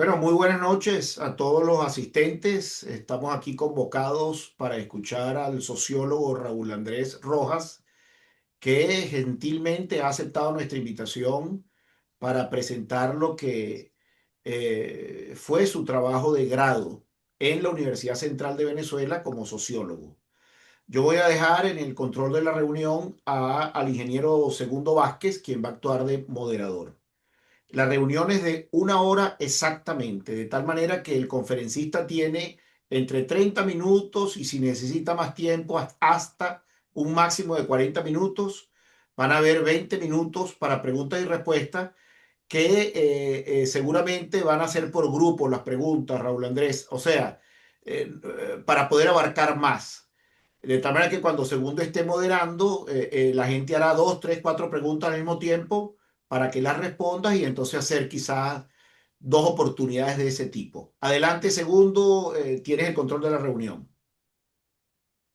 Bueno, muy buenas noches a todos los asistentes. Estamos aquí convocados para escuchar al sociólogo Raúl Andrés Rojas, que gentilmente ha aceptado nuestra invitación para presentar lo que fue su trabajo de grado en la Universidad Central de Venezuela como sociólogo. Yo voy a dejar en el control de la reunión al ingeniero Segundo Vázquez, quien va a actuar de moderador. La reunión es de 1 hora exactamente, de tal manera que el conferencista tiene entre 30 minutos y si necesita más tiempo, hasta un máximo de 40 minutos. Van a haber 20 minutos para preguntas y respuestas que seguramente van a ser por grupo las preguntas, Raúl Andrés. O sea, para poder abarcar más. De tal manera que cuando Segundo esté moderando, la gente hará dos, tres, cuatro preguntas al mismo tiempo para que las respondas y entonces hacer quizás dos oportunidades de ese tipo. Adelante, Segundo, tienes el control de la reunión.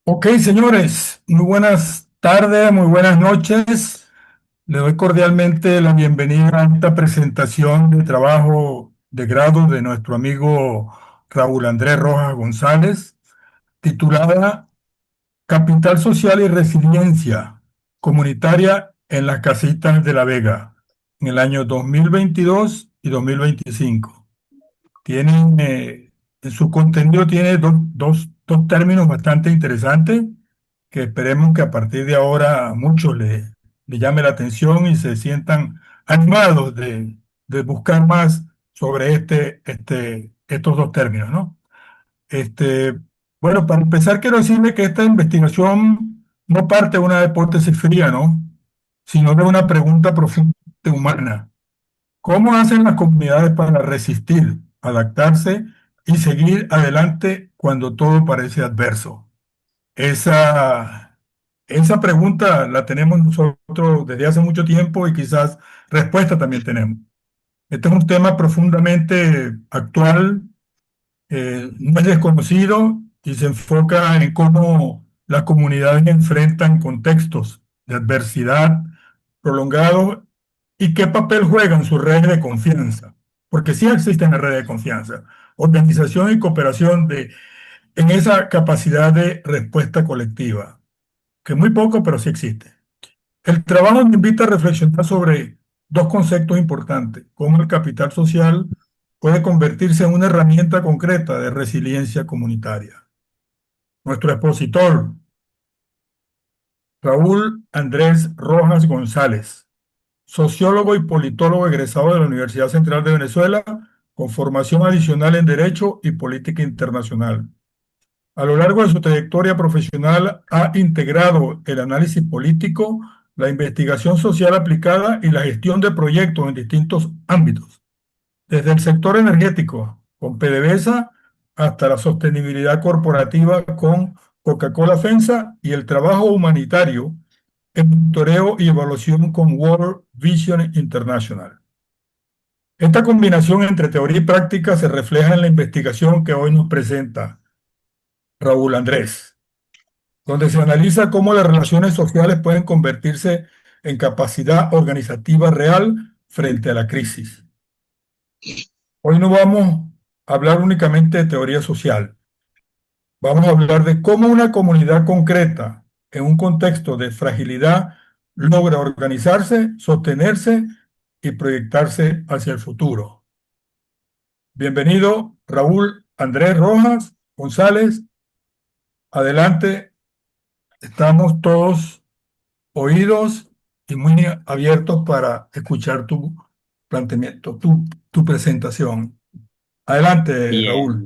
Ok, señores, muy buenas tardes, muy buenas noches. Le doy cordialmente la bienvenida a esta presentación de trabajo de grado de nuestro amigo Raúl Andrés Rojas González, titulada Capital Social y Resiliencia Comunitaria en las Casitas de la Vega, en el año 2022 y 2025. Tienen, en su contenido tiene dos términos bastante interesantes que esperemos que a partir de ahora a muchos le llame la atención y se sientan animados de buscar más sobre estos dos términos, ¿no? Este, bueno, para empezar quiero decirle que esta investigación no parte de una hipótesis fría, ¿no? Sino de una pregunta profundamente humana. ¿Cómo hacen las comunidades para resistir, adaptarse y seguir adelante cuando todo parece adverso? Esa, esa pregunta la tenemos nosotros desde hace mucho tiempo y quizás respuesta también tenemos. Este es un tema profundamente actual, no es desconocido y se enfoca en cómo las comunidades enfrentan contextos de adversidad prolongados y qué papel juegan sus redes de confianza, porque sí existen las redes de confianza, organización y cooperación en esa capacidad de respuesta colectiva, que muy poco, pero sí existe. El trabajo me invita a reflexionar sobre dos conceptos importantes: cómo el capital social puede convertirse en una herramienta concreta de resiliencia comunitaria. Nuestro expositor, Raúl Andrés Rojas González, sociólogo y politólogo egresado de la Universidad Central de Venezuela, con formación adicional en Derecho y Política Internacional. A lo largo de su trayectoria profesional ha integrado el análisis político, la investigación social aplicada y la gestión de proyectos en distintos ámbitos, desde el sector energético con PDVSA hasta la sostenibilidad corporativa con Coca-Cola FEMSA y el trabajo humanitario en monitoreo y evaluación con World Vision International. Esta combinación entre teoría y práctica se refleja en la investigación que hoy nos presenta Raúl Andrés, donde se analiza cómo las relaciones sociales pueden convertirse en capacidad organizativa real frente a la crisis. Hoy no vamos a hablar únicamente de teoría social, vamos a hablar de cómo una comunidad concreta, en un contexto de fragilidad, logra organizarse, sostenerse y proyectarse hacia el futuro. Bienvenido, Raúl Andrés Rojas González. Adelante, estamos todos oídos y muy abiertos para escuchar tu planteamiento, tu presentación. Adelante, Bien, Raúl.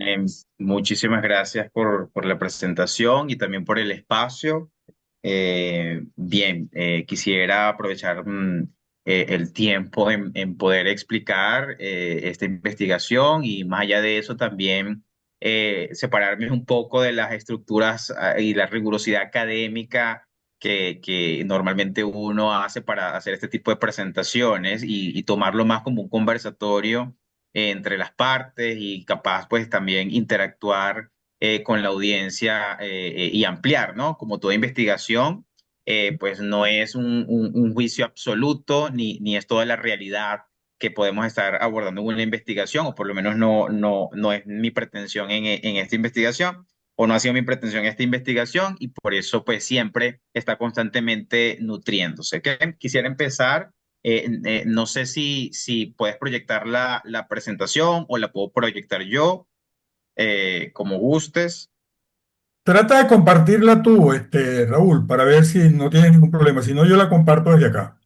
muchísimas gracias por la presentación y también por el espacio. Quisiera aprovechar el tiempo en poder explicar esta investigación y más allá de eso también separarme un poco de las estructuras y la rigurosidad académica que normalmente uno hace para hacer este tipo de presentaciones y tomarlo más como un conversatorio entre las partes y capaz pues también interactuar con la audiencia y ampliar, ¿no? Como toda investigación, pues no es un juicio absoluto ni es toda la realidad que podemos estar abordando en una investigación, o por lo menos no es mi pretensión en esta investigación, o no ha sido mi pretensión en esta investigación, y por eso pues siempre está constantemente nutriéndose. ¿Ok? Quisiera empezar, no sé si puedes proyectar la presentación o la puedo proyectar yo, como gustes. Trata de compartirla tú, Raúl, para ver si no tienes ningún problema. Si no, yo la comparto desde acá.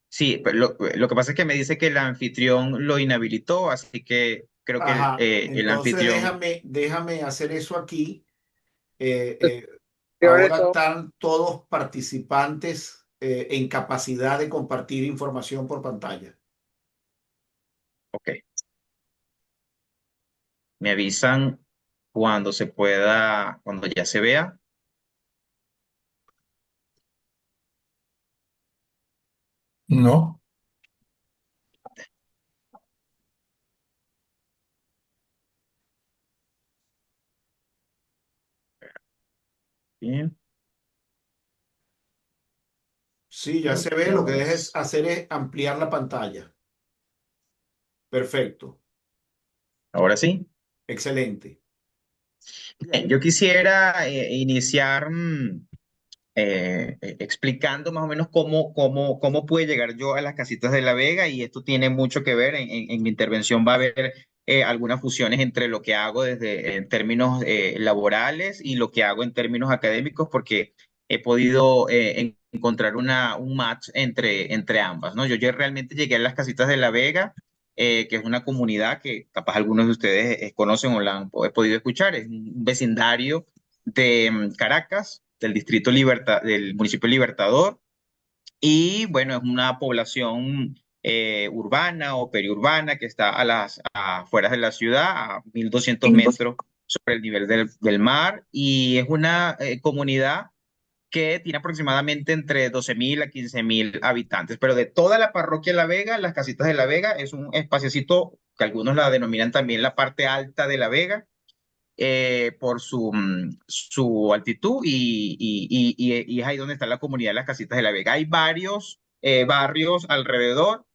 Sí, pero lo que pasa es que me dice que el anfitrión lo inhabilitó, así que creo que Ajá, el entonces anfitrión... déjame hacer eso aquí. Eh, eh, Ahora están todos participantes en capacidad de compartir información por pantalla. Ok, me avisan cuando se pueda, cuando ya se vea. No, Bien, Sí, ya se ve. Lo que debes veamos. hacer es ampliar la pantalla. Perfecto. Ahora sí. Excelente. Bien, yo quisiera iniciar explicando más o menos cómo puede llegar yo a las Casitas de la Vega, y esto tiene mucho que ver, en mi intervención va a haber algunas fusiones entre lo que hago desde en términos laborales y lo que hago en términos académicos, porque he podido encontrar un match entre ambas, ¿no? Yo realmente llegué a las Casitas de la Vega, que es una comunidad que capaz algunos de ustedes conocen o la han podido escuchar. Es un vecindario de Caracas, del del municipio Libertador, y bueno, es una población urbana o periurbana que está a las afueras de la ciudad, a 1.200 metros sobre el nivel del mar, y es una comunidad que tiene aproximadamente entre 12.000 a 15.000 habitantes, pero de toda la parroquia La Vega, las Casitas de La Vega es un espaciocito que algunos la denominan también la parte alta de La Vega, por su altitud, y es ahí donde está la comunidad de las Casitas de la Vega. Hay varios barrios alrededor,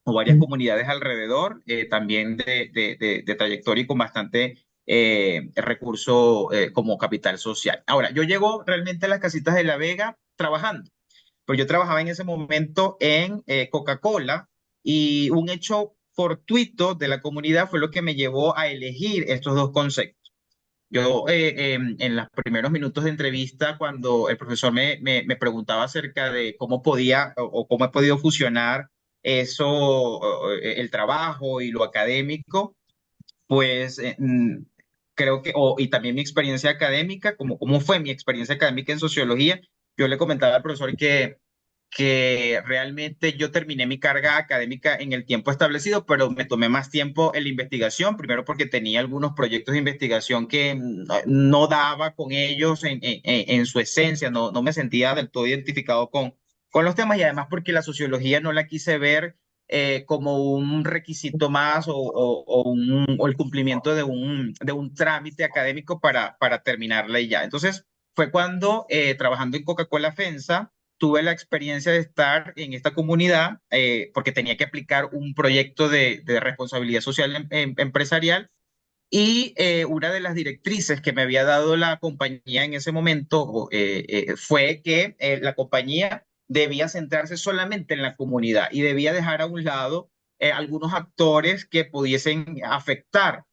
o varias comunidades alrededor, también de trayectoria y con bastante recurso como capital social. Ahora, yo llego realmente a las Casitas de la Vega trabajando, pero yo trabajaba en ese momento en Coca-Cola, y un hecho fortuito de la comunidad fue lo que me llevó a elegir estos dos conceptos. Yo, en los primeros minutos de entrevista, cuando el profesor me preguntaba acerca de cómo podía o cómo he podido fusionar eso, el trabajo y lo académico, pues creo que, y también mi experiencia académica, cómo fue mi experiencia académica en sociología, yo le comentaba al profesor que realmente yo terminé mi carga académica en el tiempo establecido, pero me tomé más tiempo en la investigación, primero porque tenía algunos proyectos de investigación que no daba con ellos en su esencia, no me sentía del todo identificado con los temas, y además porque la sociología no la quise ver como un requisito más, o el cumplimiento de un trámite académico para terminarla y ya. Entonces fue cuando, trabajando en Coca-Cola FENSA, tuve la experiencia de estar en esta comunidad, porque tenía que aplicar un proyecto de responsabilidad social empresarial, y una de las directrices que me había dado la compañía en ese momento fue que la compañía debía centrarse solamente en la comunidad y debía dejar a un lado algunos actores que pudiesen afectar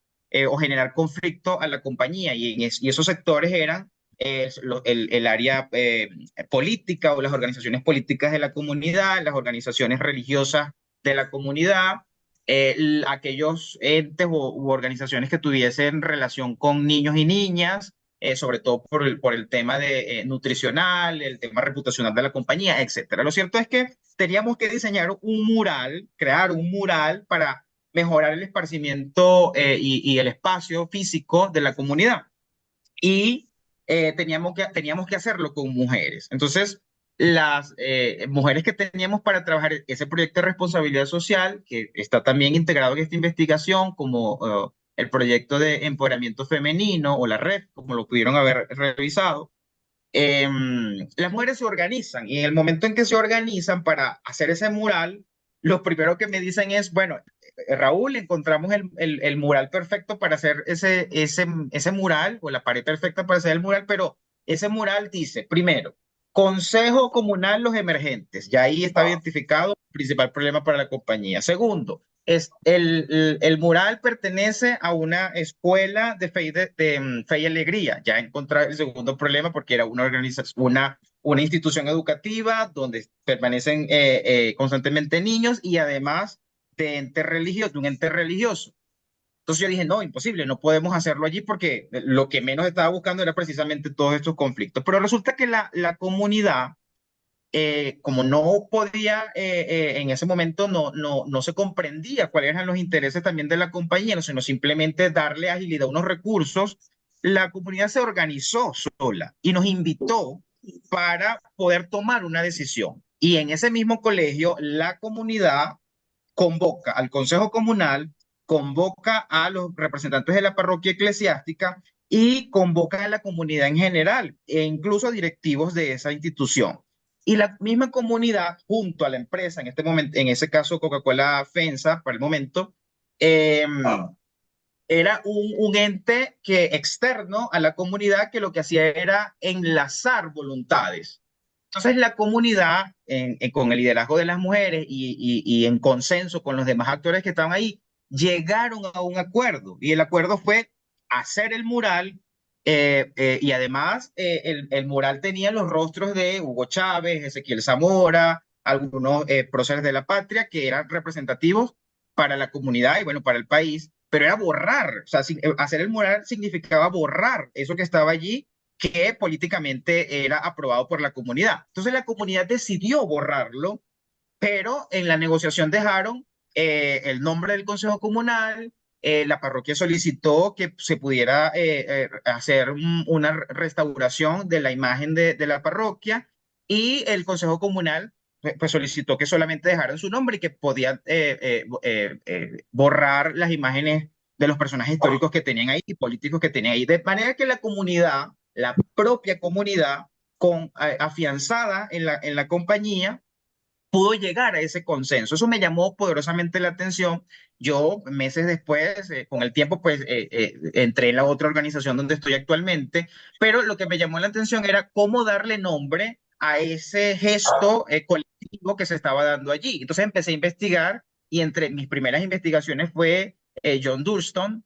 o generar conflicto a la compañía. Y esos sectores eran el área política, o las organizaciones políticas de la comunidad, las organizaciones religiosas de la comunidad, aquellos entes u organizaciones que tuviesen relación con niños y niñas, sobre todo por el tema nutricional, el tema reputacional de la compañía, etcétera. Lo cierto es que teníamos que diseñar un mural, crear un mural para mejorar el esparcimiento y el espacio físico de la comunidad, y teníamos que hacerlo con mujeres. Entonces, las mujeres que teníamos para trabajar ese proyecto de responsabilidad social, que está también integrado en esta investigación como el proyecto de empoderamiento femenino, o la red, como lo pudieron haber revisado, las mujeres se organizan, y en el momento en que se organizan para hacer ese mural, lo primero que me dicen es, bueno, Raúl, encontramos el mural perfecto para hacer ese mural, o la pared perfecta para hacer el mural, pero ese mural dice, primero, Consejo Comunal Los Emergentes, ya ahí está identificado el principal problema para la compañía. Segundo, el mural pertenece a una escuela de fe y alegría, ya encontré el segundo problema porque era una organización, una institución educativa donde permanecen constantemente niños y además de un ente religioso. Entonces yo dije, no, imposible, no podemos hacerlo allí porque lo que menos estaba buscando era precisamente todos estos conflictos. Pero resulta que la comunidad, como no podía, en ese momento no se comprendía cuáles eran los intereses también de la compañía, sino simplemente darle agilidad a unos recursos, la comunidad se organizó sola y nos invitó para poder tomar una decisión. Y en ese mismo colegio, la comunidad convoca al Consejo Comunal, convoca a los representantes de la parroquia eclesiástica y convoca a la comunidad en general e incluso a directivos de esa institución. Y la misma comunidad, junto a la empresa, en este momento, en ese caso Coca-Cola FENSA, para el momento, eh, era un ente que, externo a la comunidad, que lo que hacía era enlazar voluntades. Entonces la comunidad, con el liderazgo de las mujeres y en consenso con los demás actores que estaban ahí, llegaron a un acuerdo. Y el acuerdo fue hacer el mural, y además el mural tenía los rostros de Hugo Chávez, Ezequiel Zamora, algunos próceres de la patria que eran representativos para la comunidad y bueno, para el país, pero era borrar, o sea, hacer el mural significaba borrar eso que estaba allí, que políticamente era aprobado por la comunidad. Entonces la comunidad decidió borrarlo, pero en la negociación dejaron el nombre del Consejo Comunal. La parroquia solicitó que se pudiera hacer una restauración de la imagen de la parroquia, y el Consejo Comunal pues solicitó que solamente dejaran su nombre y que podían borrar las imágenes de los personajes históricos que tenían ahí y políticos que tenían ahí. De manera que la comunidad, la propia comunidad, afianzada en la compañía, pudo llegar a ese consenso. Eso me llamó poderosamente la atención. Yo, meses después, con el tiempo, pues entré en la otra organización donde estoy actualmente, pero lo que me llamó la atención era cómo darle nombre a ese gesto colectivo que se estaba dando allí. Entonces empecé a investigar, y entre mis primeras investigaciones fue John Durston,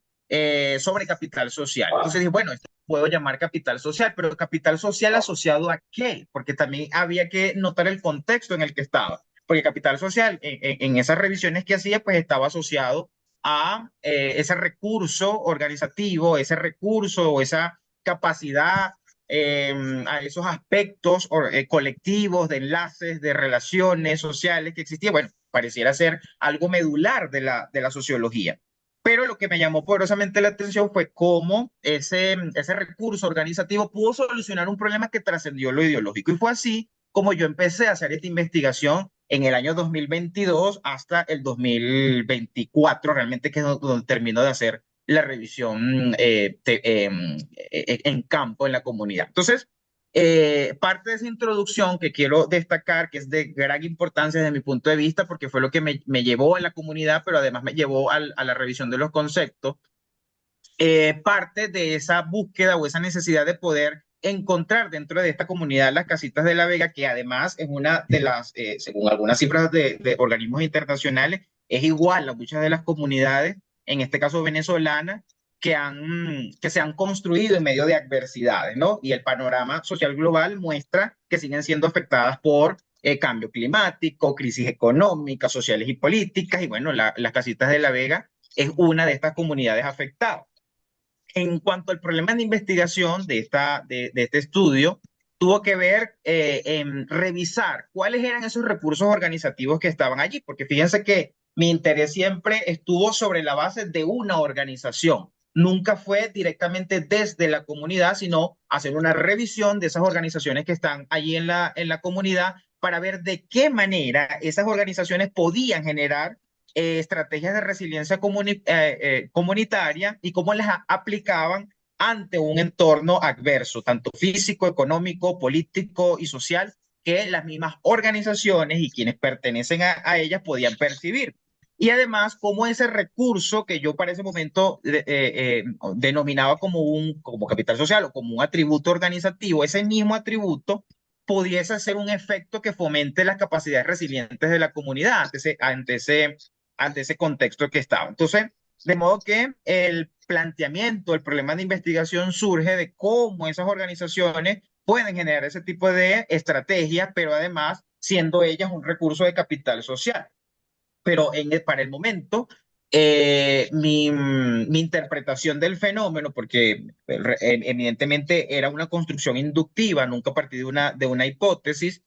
sobre capital social. Entonces dije, bueno, esto puedo llamar capital social, pero capital social ¿asociado a qué? Porque también había que notar el contexto en el que estaba, porque capital social en esas revisiones que hacía, pues estaba asociado a ese recurso organizativo, ese recurso o esa capacidad, a esos aspectos colectivos, de enlaces, de relaciones sociales que existían. Bueno, pareciera ser algo medular de la sociología. Pero lo que me llamó poderosamente la atención fue cómo ese recurso organizativo pudo solucionar un problema que trascendió lo ideológico. Y fue así como yo empecé a hacer esta investigación en el año 2022 hasta el 2024, realmente, que es donde termino de hacer la revisión en campo, en la comunidad. Entonces, parte de esa introducción que quiero destacar, que es de gran importancia desde mi punto de vista, porque fue lo que me llevó a la comunidad, pero además me llevó a la revisión de los conceptos, parte de esa búsqueda o esa necesidad de poder encontrar dentro de esta comunidad las Casitas de la Vega, que además es una de las, según algunas cifras de organismos internacionales, es igual a muchas de las comunidades, en este caso venezolanas, que se han construido en medio de adversidades, ¿no? Y el panorama social global muestra que siguen siendo afectadas por cambio climático, crisis económicas, sociales y políticas, y bueno, las Casitas de la Vega es una de estas comunidades afectadas. En cuanto al problema de investigación de este estudio, tuvo que ver en revisar cuáles eran esos recursos organizativos que estaban allí, porque fíjense que mi interés siempre estuvo sobre la base de una organización. Nunca fue directamente desde la comunidad, sino hacer una revisión de esas organizaciones que están allí en la comunidad, para ver de qué manera esas organizaciones podían generar estrategias de resiliencia comunitaria, y cómo las aplicaban ante un entorno adverso, tanto físico, económico, político y social, que las mismas organizaciones y quienes pertenecen a ellas podían percibir. Y además, como ese recurso que yo para ese momento denominaba como capital social o como un atributo organizativo, ese mismo atributo pudiese hacer un efecto que fomente las capacidades resilientes de la comunidad ante ese contexto que estaba. Entonces, de modo que el planteamiento, el problema de investigación surge de cómo esas organizaciones pueden generar ese tipo de estrategias, pero además siendo ellas un recurso de capital social. Pero para el momento, mi interpretación del fenómeno, porque evidentemente era una construcción inductiva, nunca partí de una hipótesis,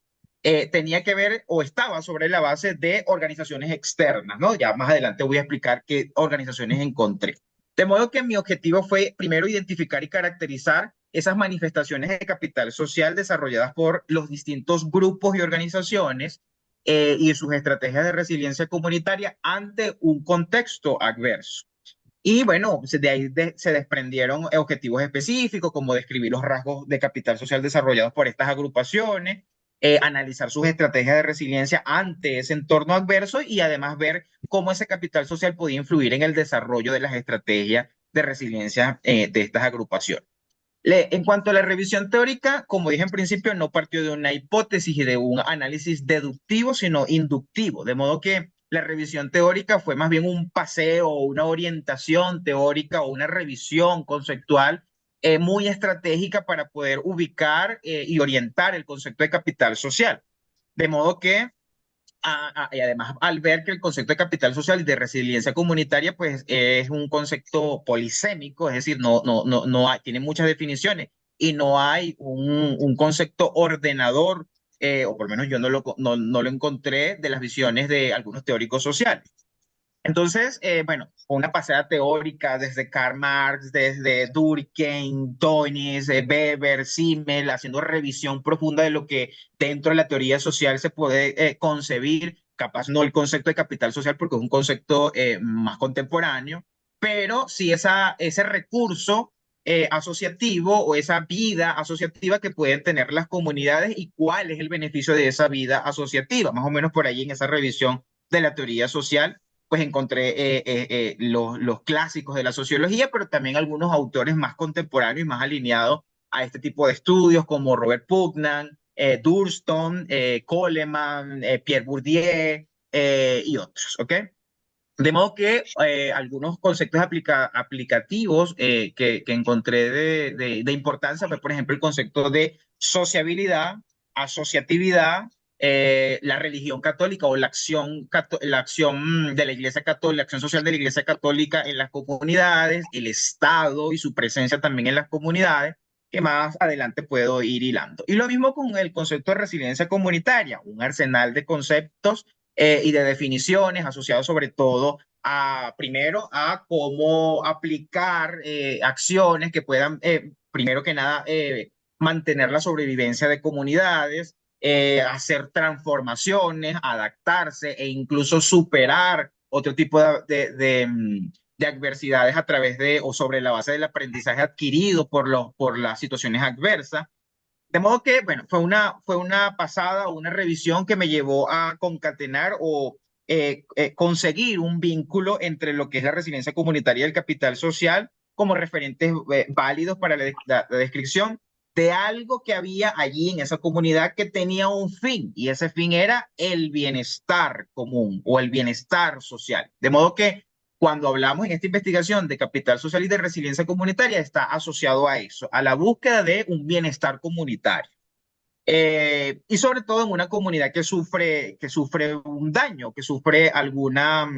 tenía que ver o estaba sobre la base de organizaciones externas, ¿no? Ya más adelante voy a explicar qué organizaciones encontré. De modo que mi objetivo fue primero identificar y caracterizar esas manifestaciones de capital social desarrolladas por los distintos grupos y organizaciones y sus estrategias de resiliencia comunitaria ante un contexto adverso. Y bueno, de ahí se desprendieron objetivos específicos, como describir los rasgos de capital social desarrollados por estas agrupaciones, analizar sus estrategias de resiliencia ante ese entorno adverso y además ver cómo ese capital social podía influir en el desarrollo de las estrategias de resiliencia de estas agrupaciones. En cuanto a la revisión teórica, como dije en principio, no partió de una hipótesis y de un análisis deductivo, sino inductivo, de modo que la revisión teórica fue más bien un paseo, una orientación teórica o una revisión conceptual muy estratégica para poder ubicar y orientar el concepto de capital social. De modo que y además, al ver que el concepto de capital social y de resiliencia comunitaria, pues es un concepto polisémico, es decir, no hay, tiene muchas definiciones y no hay un concepto ordenador, o por lo menos yo no lo encontré de las visiones de algunos teóricos sociales. Entonces, bueno, una paseada teórica desde Karl Marx, desde Durkheim, Dönitz, Weber, Simmel, haciendo revisión profunda de lo que dentro de la teoría social se puede concebir, capaz no el concepto de capital social porque es un concepto más contemporáneo, pero sí ese recurso asociativo o esa vida asociativa que pueden tener las comunidades y cuál es el beneficio de esa vida asociativa, más o menos por ahí en esa revisión de la teoría social pues encontré los clásicos de la sociología, pero también algunos autores más contemporáneos y más alineados a este tipo de estudios, como Robert Putnam, Thurston, Coleman, Pierre Bourdieu y otros, ¿ok? De modo que algunos conceptos aplicativos que encontré de importancia fue, por ejemplo, el concepto de sociabilidad, asociatividad, la religión católica o la acción de la Iglesia Católica, la acción social de la Iglesia Católica en las comunidades, el Estado y su presencia también en las comunidades, que más adelante puedo ir hilando. Y lo mismo con el concepto de resiliencia comunitaria, un arsenal de conceptos y de definiciones asociados sobre todo primero a cómo aplicar acciones que puedan, primero que nada, mantener la sobrevivencia de comunidades, hacer transformaciones, adaptarse e incluso superar otro tipo de adversidades a través de o sobre la base del aprendizaje adquirido por las situaciones adversas. De modo que, bueno, fue una pasada o una revisión que me llevó a concatenar o conseguir un vínculo entre lo que es la resiliencia comunitaria y el capital social como referentes válidos para la descripción de algo que había allí en esa comunidad que tenía un fin, y ese fin era el bienestar común o el bienestar social. De modo que cuando hablamos en esta investigación de capital social y de resiliencia comunitaria, está asociado a eso, a la búsqueda de un bienestar comunitario. Y sobre todo en una comunidad que sufre un daño, que sufre alguna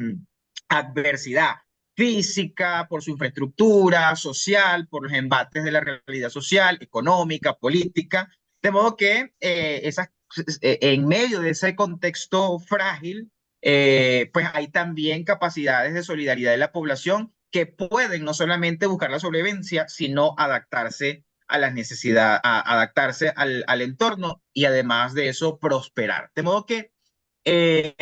adversidad física, por su infraestructura social, por los embates de la realidad social, económica, política, de modo que en medio de ese contexto frágil, pues hay también capacidades de solidaridad de la población que pueden no solamente buscar la sobrevivencia, sino adaptarse a las necesidades, a adaptarse al entorno y además de eso prosperar. De modo que eh,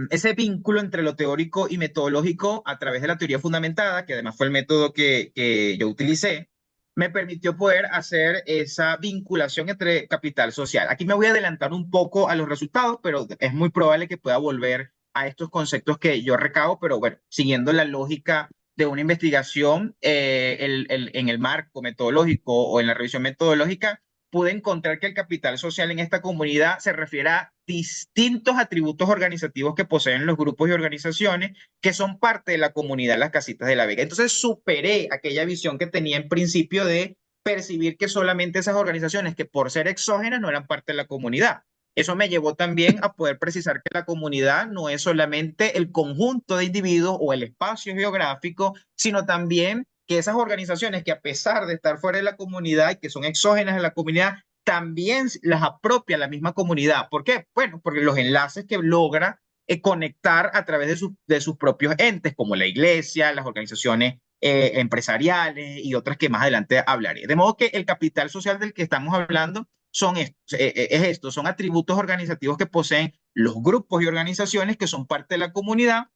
ese vínculo entre lo teórico y metodológico a través de la teoría fundamentada, que además fue el método que yo utilicé, me permitió poder hacer esa vinculación entre capital social. Aquí me voy a adelantar un poco a los resultados, pero es muy probable que pueda volver a estos conceptos que yo recabo, pero bueno, siguiendo la lógica de una investigación en el marco metodológico o en la revisión metodológica, pude encontrar que el capital social en esta comunidad se refiere a distintos atributos organizativos que poseen los grupos y organizaciones que son parte de la comunidad Las Casitas de la Vega. Entonces superé aquella visión que tenía en principio de percibir que solamente esas organizaciones que por ser exógenas no eran parte de la comunidad. Eso me llevó también a poder precisar que la comunidad no es solamente el conjunto de individuos o el espacio geográfico, sino también que esas organizaciones que a pesar de estar fuera de la comunidad y que son exógenas de la comunidad, también las apropia la misma comunidad. ¿Por qué? Bueno, porque los enlaces que logra conectar a través de sus propios entes, como la iglesia, las organizaciones empresariales y otras que más adelante hablaré. De modo que el capital social del que estamos hablando es esto, son atributos organizativos que poseen los grupos y organizaciones que son parte de la comunidad,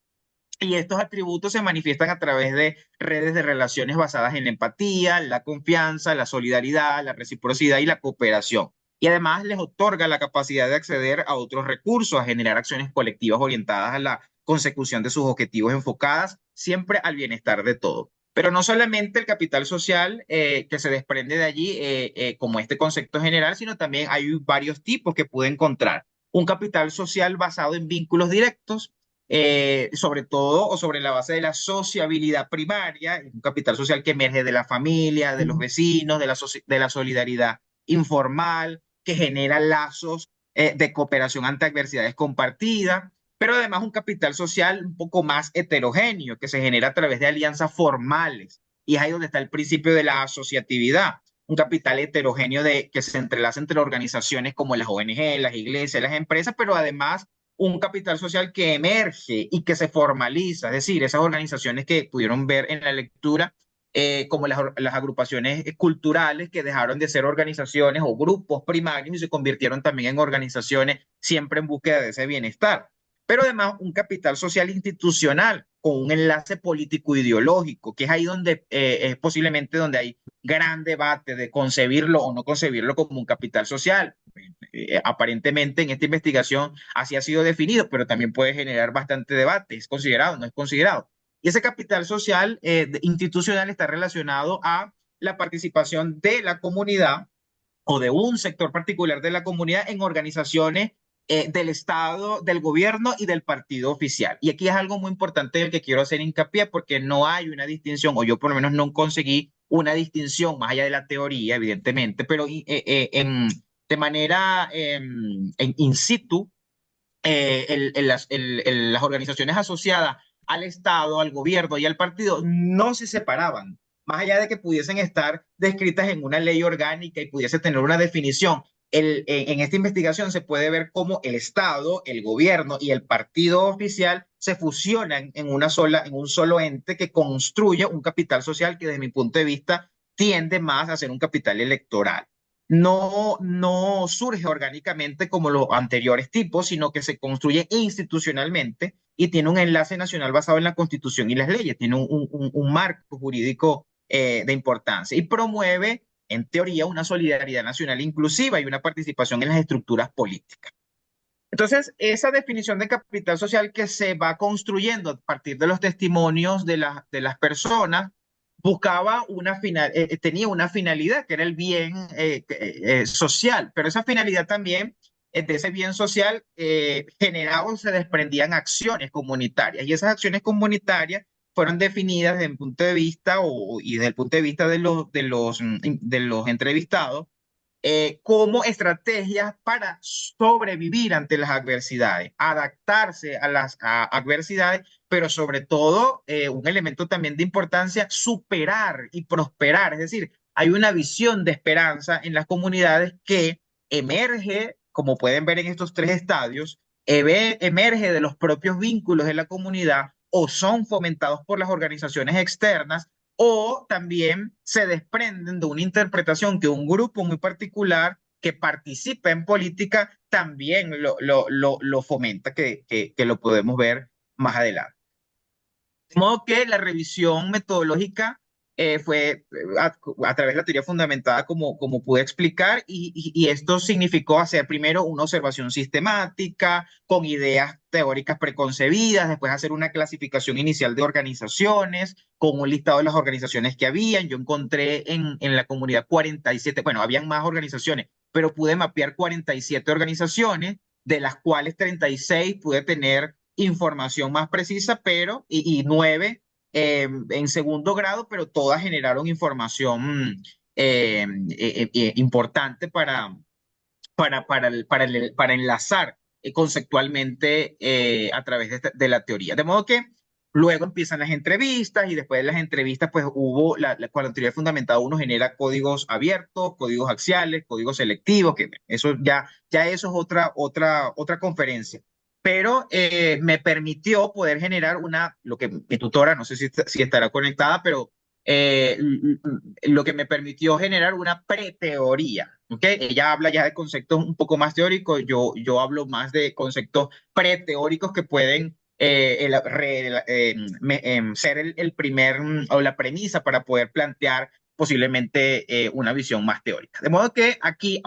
y estos atributos se manifiestan a través de redes de relaciones basadas en la empatía, la confianza, la solidaridad, la reciprocidad y la cooperación. Y además les otorga la capacidad de acceder a otros recursos, a generar acciones colectivas orientadas a la consecución de sus objetivos enfocadas siempre al bienestar de todos. Pero no solamente el capital social que se desprende de allí como este concepto general, sino también hay varios tipos que pude encontrar. Un capital social basado en vínculos directos, sobre todo o sobre la base de la sociabilidad primaria, un capital social que emerge de la familia, de los vecinos, de la solidaridad informal, que genera lazos de cooperación ante adversidades compartidas, pero además un capital social un poco más heterogéneo, que se genera a través de alianzas formales, y es ahí donde está el principio de la asociatividad. Un capital heterogéneo que se entrelaza entre organizaciones como las ONG, las iglesias, las empresas, pero además un capital social que emerge y que se formaliza, es decir, esas organizaciones que pudieron ver en la lectura, como las agrupaciones culturales que dejaron de ser organizaciones o grupos primarios y se convirtieron también en organizaciones siempre en búsqueda de ese bienestar. Pero además un capital social institucional con un enlace político-ideológico, que es ahí donde es posiblemente donde hay gran debate de concebirlo o no concebirlo como un capital social. Aparentemente en esta investigación así ha sido definido, pero también puede generar bastante debate. ¿Es considerado? ¿No es considerado? Y ese capital social institucional está relacionado a la participación de la comunidad o de un sector particular de la comunidad en organizaciones del Estado, del gobierno y del partido oficial. Y aquí es algo muy importante del que quiero hacer hincapié porque no hay una distinción, o yo por lo menos no conseguí una distinción más allá de la teoría, evidentemente, pero de manera in situ, las organizaciones asociadas al Estado, al gobierno y al partido no se separaban, más allá de que pudiesen estar descritas en una ley orgánica y pudiese tener una definición. En esta investigación se puede ver cómo el Estado, el gobierno y el partido oficial se fusionan en en un solo ente que construye un capital social que desde mi punto de vista tiende más a ser un capital electoral. No surge orgánicamente como los anteriores tipos, sino que se construye institucionalmente y tiene un enlace nacional basado en la Constitución y las leyes, tiene un marco jurídico de importancia y promueve, en teoría, una solidaridad nacional inclusiva y una participación en las estructuras políticas. Entonces, esa definición de capital social que se va construyendo a partir de los testimonios de las personas buscaba tenía una finalidad que era el bien social, pero esa finalidad también de ese bien social generaba o se desprendían acciones comunitarias y esas acciones comunitarias fueron definidas desde el punto de vista y desde el punto de vista de los entrevistados como estrategias para sobrevivir ante las adversidades, adaptarse a las adversidades, pero sobre todo un elemento también de importancia, superar y prosperar. Es decir, hay una visión de esperanza en las comunidades que emerge, como pueden ver en estos tres estadios, emerge de los propios vínculos de la comunidad o son fomentados por las organizaciones externas o también se desprenden de una interpretación que un grupo muy particular que participa en política también lo fomenta, que lo podemos ver más adelante. De modo que la revisión metodológica fue a través de la teoría fundamentada como pude explicar, y esto significó hacer primero una observación sistemática con ideas teóricas preconcebidas, después hacer una clasificación inicial de organizaciones con un listado de las organizaciones que habían. Yo encontré en la comunidad 47, bueno, habían más organizaciones, pero pude mapear 47 organizaciones, de las cuales 36 pude tener información más precisa, pero y 9 en segundo grado, pero todas generaron información importante para enlazar conceptualmente a través de la teoría. De modo que luego empiezan las entrevistas, y después de las entrevistas pues hubo, cuando la teoría fundamentada uno genera códigos abiertos, códigos axiales, códigos selectivos, que eso ya eso es otra conferencia. Pero me permitió poder generar lo que mi tutora, no sé si estará conectada, pero lo que me permitió generar una preteoría, ¿ok? Ella habla ya de conceptos un poco más teóricos, yo hablo más de conceptos preteóricos que pueden ser el primer o la premisa para poder plantear posiblemente una visión más teórica. De modo que aquí,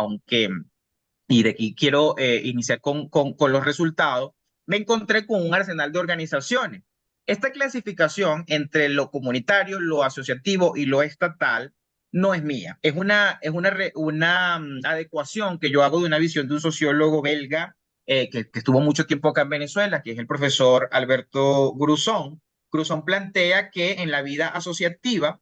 y de aquí quiero iniciar con los resultados, me encontré con un arsenal de organizaciones. Esta clasificación entre lo comunitario, lo asociativo y lo estatal no es mía. Es una adecuación que yo hago de una visión de un sociólogo belga que estuvo mucho tiempo acá en Venezuela, que es el profesor Alberto Gruzón. Gruzón plantea que en la vida asociativa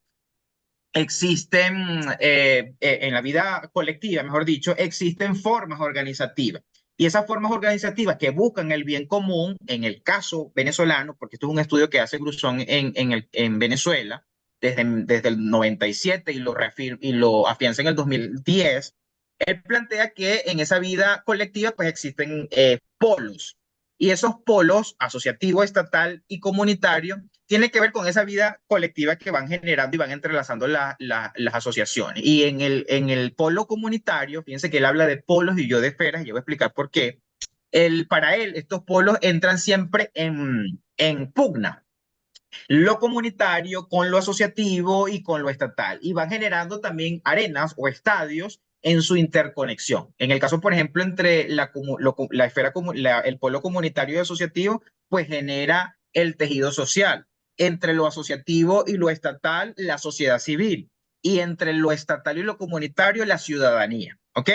existen, en la vida colectiva, mejor dicho, existen formas organizativas. Y esas formas organizativas que buscan el bien común, en el caso venezolano, porque esto es un estudio que hace Gruzón en Venezuela desde el 97 y lo afianza en el 2010, él plantea que en esa vida colectiva pues existen polos. Y esos polos, asociativo, estatal y comunitario, tiene que ver con esa vida colectiva que van generando y van entrelazando las asociaciones. Y en el polo comunitario, fíjense que él habla de polos y yo de esferas, y yo voy a explicar por qué. Para él, estos polos entran siempre en pugna, lo comunitario con lo asociativo y con lo estatal, y van generando también arenas o estadios en su interconexión. En el caso, por ejemplo, entre la esfera, el polo comunitario y asociativo, pues genera el tejido social. Entre lo asociativo y lo estatal, la sociedad civil. Y entre lo estatal y lo comunitario, la ciudadanía. ¿Ok?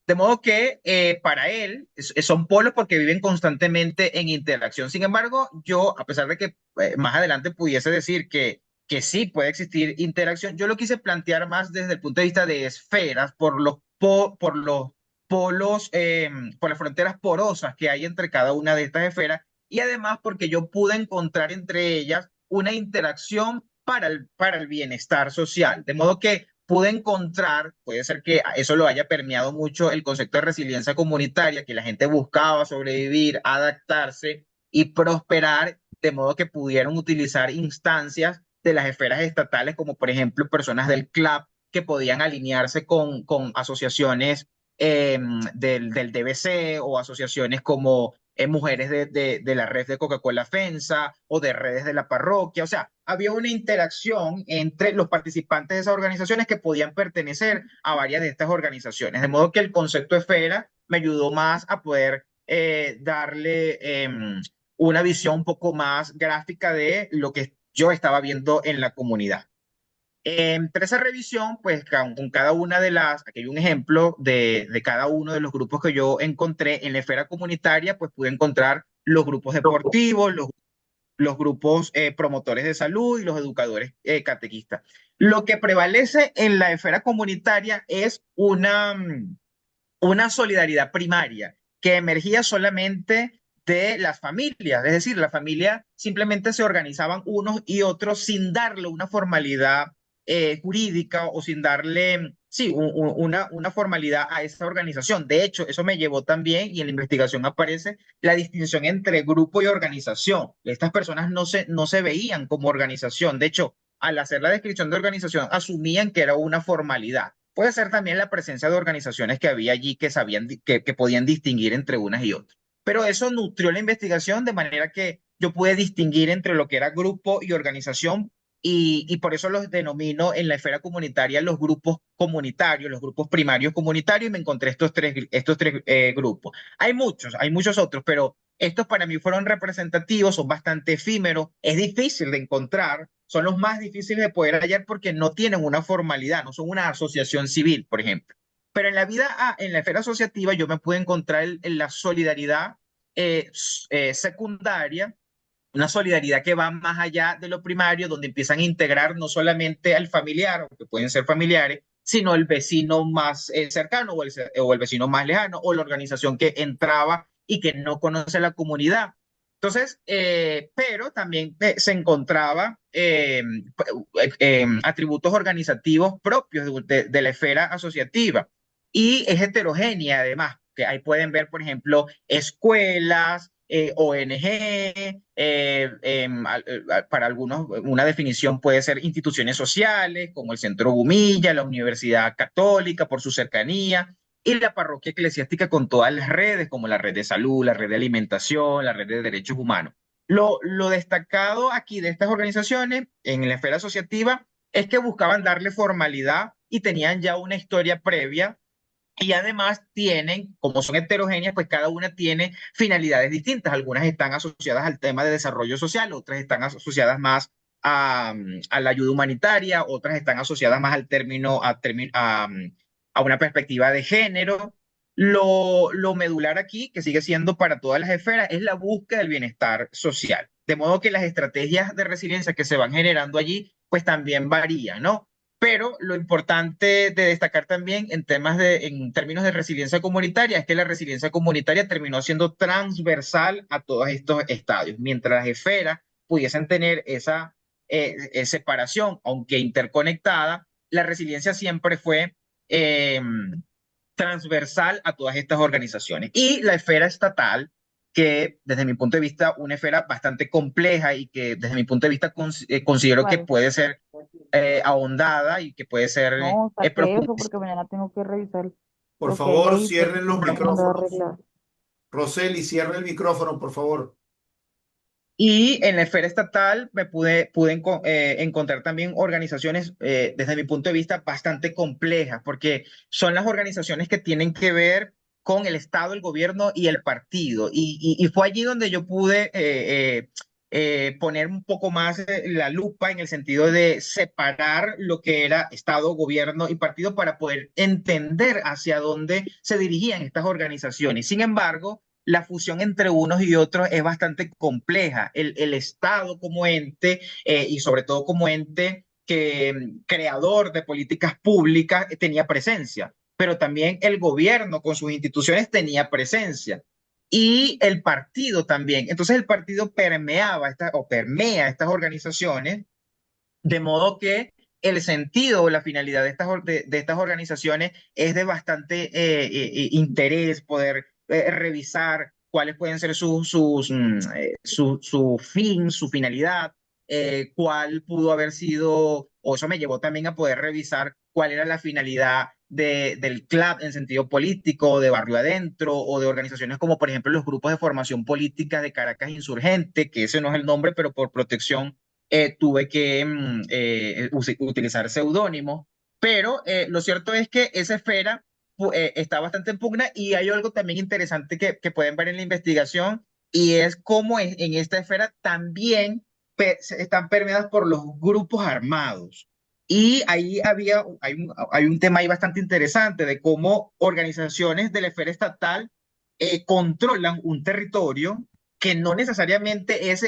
De modo que para él son polos porque viven constantemente en interacción. Sin embargo, yo, a pesar de que más adelante pudiese decir que sí puede existir interacción, yo lo quise plantear más desde el punto de vista de esferas, por los polos, por las fronteras porosas que hay entre cada una de estas esferas, y además porque yo pude encontrar entre ellas una interacción para el bienestar social. De modo que pude encontrar, puede ser que eso lo haya permeado mucho el concepto de resiliencia comunitaria, que la gente buscaba sobrevivir, adaptarse y prosperar, de modo que pudieron utilizar instancias de las esferas estatales, como por ejemplo personas del CLAP, que podían alinearse con asociaciones del DBC, o asociaciones como mujeres de la red de Coca-Cola FENSA o de redes de la parroquia. O sea, había una interacción entre los participantes de esas organizaciones que podían pertenecer a varias de estas organizaciones. De modo que el concepto de esfera me ayudó más a poder darle una visión un poco más gráfica de lo que yo estaba viendo en la comunidad. Entre esa revisión, pues con cada una aquí hay un ejemplo de cada uno de los grupos que yo encontré en la esfera comunitaria, pues pude encontrar los grupos deportivos, los grupos promotores de salud y los educadores catequistas. Lo que prevalece en la esfera comunitaria es una solidaridad primaria que emergía solamente de las familias, es decir, la familia simplemente se organizaban unos y otros sin darle una formalidad jurídica, o sin darle, sí, una formalidad a esa organización. De hecho, eso me llevó también, y en la investigación aparece la distinción entre grupo y organización. Estas personas no se veían como organización. De hecho, al hacer la descripción de organización, asumían que era una formalidad. Puede ser también la presencia de organizaciones que había allí que sabían que podían distinguir entre unas y otras. Pero eso nutrió la investigación de manera que yo pude distinguir entre lo que era grupo y organización y por eso los denomino en la esfera comunitaria los grupos comunitarios, los grupos primarios comunitarios, y me encontré estos tres grupos. Hay muchos otros, pero estos para mí fueron representativos, son bastante efímeros, es difícil de encontrar, son los más difíciles de poder hallar porque no tienen una formalidad, no son una asociación civil, por ejemplo. Pero en la vida, en la esfera asociativa, yo me pude encontrar en la solidaridad secundaria, una solidaridad que va más allá de lo primario, donde empiezan a integrar no solamente al familiar, o que pueden ser familiares, sino el vecino más cercano o el vecino más lejano, o la organización que entraba y que no conoce la comunidad. Entonces, pero también se encontraba atributos organizativos propios de la esfera asociativa, y es heterogénea además, que ahí pueden ver, por ejemplo, escuelas, ONG, para algunos una definición puede ser instituciones sociales, como el Centro Gumilla, la Universidad Católica por su cercanía, y la parroquia eclesiástica con todas las redes, como la red de salud, la red de alimentación, la red de derechos humanos. Lo destacado aquí de estas organizaciones en la esfera asociativa es que buscaban darle formalidad y tenían ya una historia previa, y además tienen, como son heterogéneas, pues cada una tiene finalidades distintas. Algunas están asociadas al tema de desarrollo social, otras están asociadas más a la ayuda humanitaria, otras están asociadas más al a una perspectiva de género. Lo medular aquí, que sigue siendo para todas las esferas, es la búsqueda del bienestar social. De modo que las estrategias de resiliencia que se van generando allí, pues también varían, ¿no? Pero lo importante de destacar también en términos de resiliencia comunitaria es que la resiliencia comunitaria terminó siendo transversal a todos estos estadios. Mientras las esferas pudiesen tener esa separación, aunque interconectada, la resiliencia siempre fue eh, transversal a todas estas organizaciones. Y la esfera estatal, que desde mi punto de vista, una esfera bastante compleja y que desde mi punto de vista considero que Vale. puede ser ahondada y que puede ser No, saqué eso profundizada. porque mañana tengo que revisar Por lo que hay favor, ahí porque cierren los estoy tratando de micrófonos. arreglar. Roseli, cierra el micrófono, por favor. Y en la esfera estatal pude encontrar también organizaciones, desde mi punto de vista, bastante complejas, porque son las organizaciones que tienen que ver con el Estado, el gobierno y el partido. Y fue allí donde yo pude poner un poco más la lupa en el sentido de separar lo que era Estado, gobierno y partido para poder entender hacia dónde se dirigían estas organizaciones. Sin embargo, la fusión entre unos y otros es bastante compleja. El Estado como ente, y sobre todo como ente creador de políticas públicas, tenía presencia, pero también el gobierno con sus instituciones tenía presencia, y el partido también. Entonces el partido permea estas organizaciones, de modo que el sentido o la finalidad de estas organizaciones es de bastante interés poder revisar cuáles pueden ser su fin, su finalidad, cuál pudo haber sido, o eso me llevó también a poder revisar cuál era la finalidad del club en sentido político, de barrio adentro, o de organizaciones como por ejemplo los grupos de formación política de Caracas Insurgente, que ese no es el nombre, pero por protección tuve que utilizar seudónimos, pero lo cierto es que esa esfera está bastante en pugna, y hay algo también interesante que pueden ver en la investigación, y es cómo en esta esfera también están permeadas por los grupos armados. Y ahí hay un tema ahí bastante interesante de cómo organizaciones de la esfera estatal controlan un territorio que no necesariamente es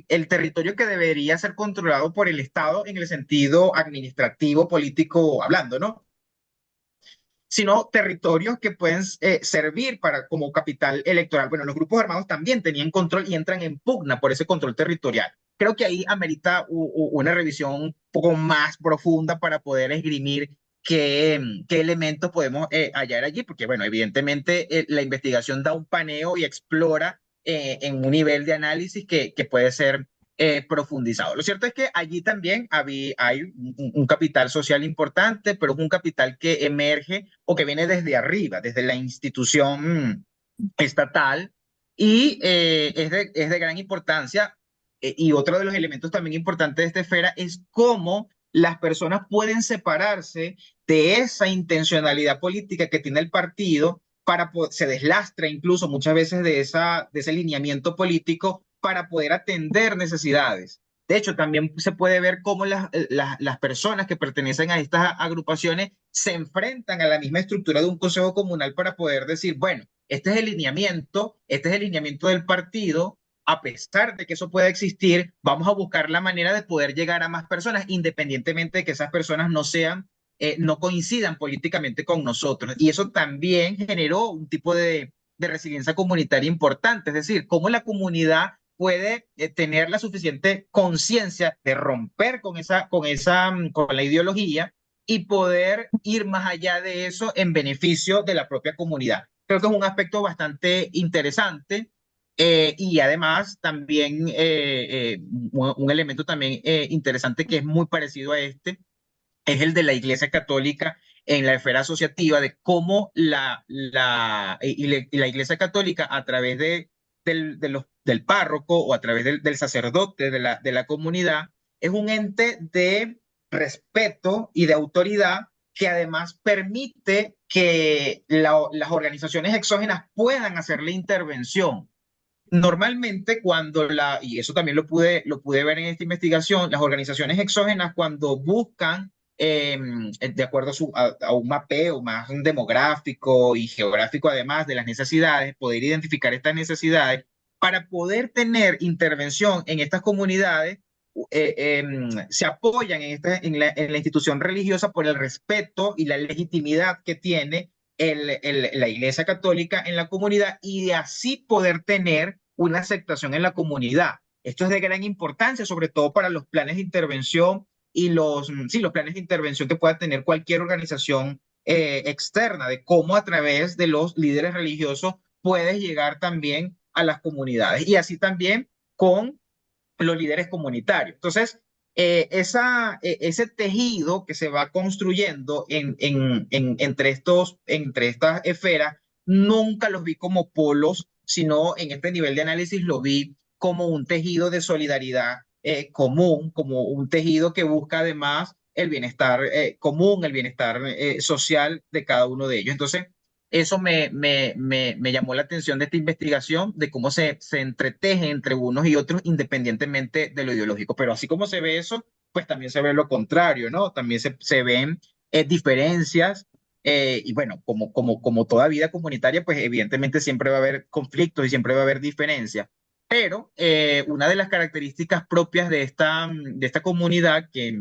el territorio que debería ser controlado por el Estado en el sentido administrativo, político hablando, ¿no? Sino territorios que pueden servir como capital electoral. Bueno, los grupos armados también tenían control y entran en pugna por ese control territorial. Creo que ahí amerita una revisión un poco más profunda para poder esgrimir qué elementos podemos hallar allí, porque bueno, evidentemente la investigación da un paneo y explora en un nivel de análisis que puede ser profundizado. Lo cierto es que allí también hay un capital social importante, pero es un capital que emerge o que viene desde arriba, desde la institución estatal, y es de gran importancia y otro de los elementos también importantes de esta esfera es cómo las personas pueden separarse de esa intencionalidad política que tiene el partido se deslastra incluso muchas veces de ese lineamiento político para poder atender necesidades. De hecho, también se puede ver cómo las personas que pertenecen a estas agrupaciones se enfrentan a la misma estructura de un consejo comunal para poder decir, bueno, este es el lineamiento del partido, a pesar de que eso pueda existir, vamos a buscar la manera de poder llegar a más personas, independientemente de que esas personas no coincidan políticamente con nosotros. Y eso también generó un tipo de resiliencia comunitaria importante, es decir, cómo la comunidad puede tener la suficiente conciencia de romper con la ideología y poder ir más allá de eso en beneficio de la propia comunidad. Creo que es un aspecto bastante interesante y además también un elemento también interesante que es muy parecido a este es el de la Iglesia Católica en la esfera asociativa, de cómo la Iglesia Católica a través del párroco o a través del sacerdote de la comunidad es un ente de respeto y de autoridad que además permite que las organizaciones exógenas puedan hacer la intervención. Normalmente y eso también lo pude ver en esta investigación, las organizaciones exógenas cuando buscan, de acuerdo a un mapeo más demográfico y geográfico, además de las necesidades, poder identificar estas necesidades, para poder tener intervención en estas comunidades, se apoyan en la institución religiosa por el respeto y la legitimidad que tiene la Iglesia Católica en la comunidad y de así poder tener una aceptación en la comunidad. Esto es de gran importancia, sobre todo para los planes de intervención y los planes de intervención que pueda tener cualquier organización externa, de cómo a través de los líderes religiosos puedes llegar también a las comunidades y así también con los líderes comunitarios. Entonces, ese tejido que se va construyendo entre estas esferas, nunca los vi como polos, sino en este nivel de análisis lo vi como un tejido de solidaridad común, como un tejido que busca además el bienestar común, el bienestar social de cada uno de ellos. Entonces, eso me llamó la atención de esta investigación, de cómo se entreteje entre unos y otros independientemente de lo ideológico. Pero así como se ve eso, pues también se ve lo contrario, ¿no? También se ven diferencias y bueno, como toda vida comunitaria, pues evidentemente siempre va a haber conflictos y siempre va a haber diferencias. Pero una de las características propias de esta comunidad, que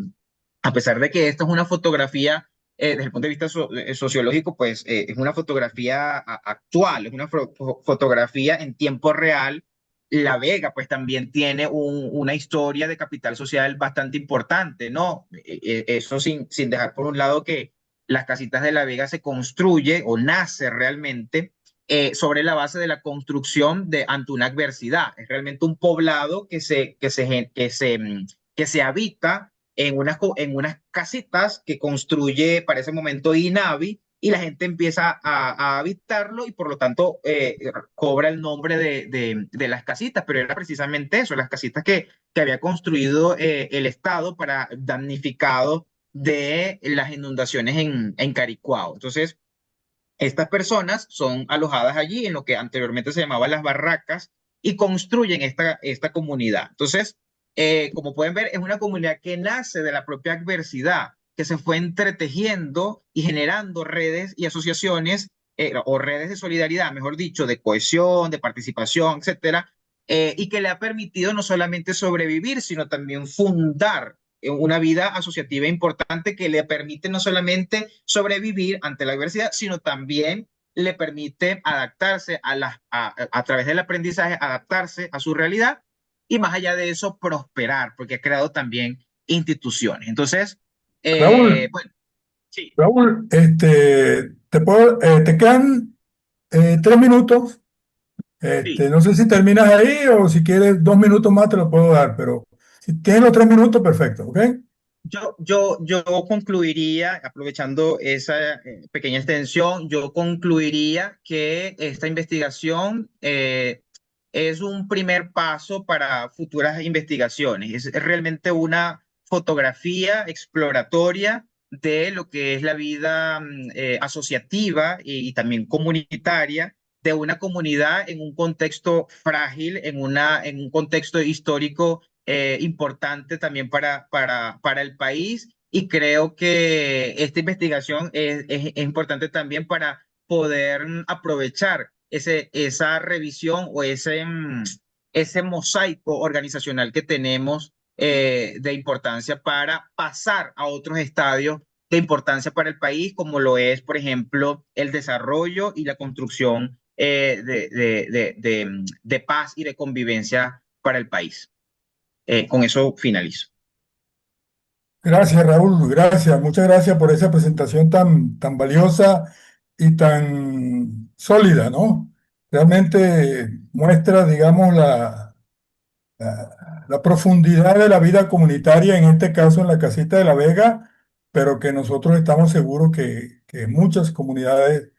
a pesar de que esta es una fotografía desde el punto de vista sociológico, pues es una fotografía actual, es una fotografía en tiempo real. La Vega, pues también tiene una historia de capital social bastante importante, ¿no? Eso sin dejar por un lado que las casitas de La Vega se construye o nace realmente sobre la base de la construcción ante una adversidad. Es realmente un poblado que se habita en unas casitas que construye para ese momento INAVI y la gente empieza a habitarlo y por lo tanto cobra el nombre de las casitas, pero era precisamente eso, las casitas que había construido el Estado para damnificados de las inundaciones en Caricuao. Entonces, estas personas son alojadas allí en lo que anteriormente se llamaba las barracas y construyen esta comunidad. Entonces, como pueden ver, es una comunidad que nace de la propia adversidad, que se fue entretejiendo y generando redes y asociaciones o redes de solidaridad, mejor dicho, de cohesión, de participación, etcétera, y que le ha permitido no solamente sobrevivir, sino también fundar una vida asociativa importante que le permite no solamente sobrevivir ante la adversidad, sino también le permite adaptarse a través del aprendizaje, adaptarse a su realidad y más allá de eso, prosperar, porque ha creado también instituciones. Entonces, Raúl, bueno, sí, Raúl, te quedan 3 minutos. sí. No sé si terminas ahí o si quieres 2 minutos más te lo puedo dar, pero si tienes los 3 minutos, perfecto, ¿ok? Yo concluiría, aprovechando esa pequeña extensión, yo concluiría que esta investigación es un primer paso para futuras investigaciones. Es realmente una fotografía exploratoria de lo que es la vida asociativa y también comunitaria de una comunidad en un contexto frágil, en un contexto histórico importante también para el país. Y creo que esta investigación es importante también para poder aprovechar esa revisión o ese mosaico organizacional que tenemos de importancia para pasar a otros estadios de importancia para el país, como lo es, por ejemplo, el desarrollo y la construcción de paz y de convivencia para el país. Con eso finalizo. Gracias, Raúl, gracias, muchas gracias por esa presentación tan valiosa y tan sólida, ¿no? Realmente muestra, digamos, la profundidad de la vida comunitaria, en este caso en la Casita de la Vega, pero que nosotros estamos seguros que muchas comunidades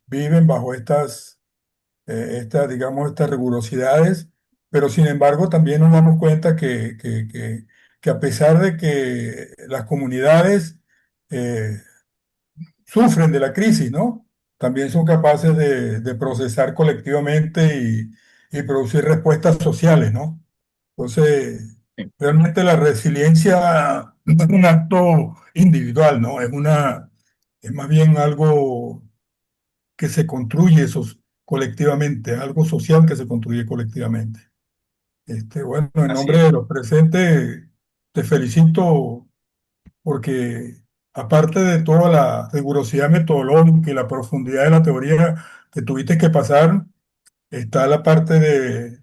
viven bajo digamos, estas rigurosidades, pero sin embargo también nos damos cuenta que a pesar de que las comunidades eh, sufren de la crisis, ¿no? También son capaces de procesar colectivamente y producir respuestas sociales, ¿no? Entonces, Sí, realmente la resiliencia no es un acto individual, ¿no? Es más bien algo que se construye colectivamente, algo social que se construye colectivamente. Bueno, en así nombre es. de los presentes, te felicito porque aparte de toda la rigurosidad metodológica y la profundidad de la teoría que tuviste que pasar, está la parte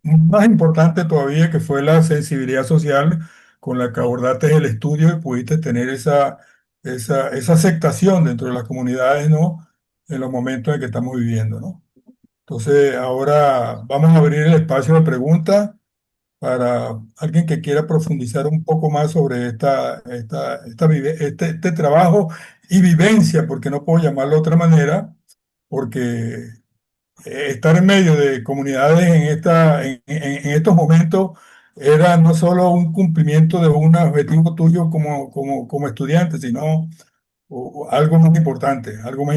más importante todavía, que fue la sensibilidad social con la que abordaste el estudio y pudiste tener esa aceptación dentro de las comunidades, ¿no? En los momentos en que estamos viviendo, ¿no? Entonces, ahora vamos a abrir el espacio de preguntas para alguien que quiera profundizar un poco más sobre este trabajo y vivencia, porque no puedo llamarlo de otra manera, porque estar en medio de comunidades en estos momentos era no solo un cumplimiento de un objetivo tuyo como estudiante, sino algo más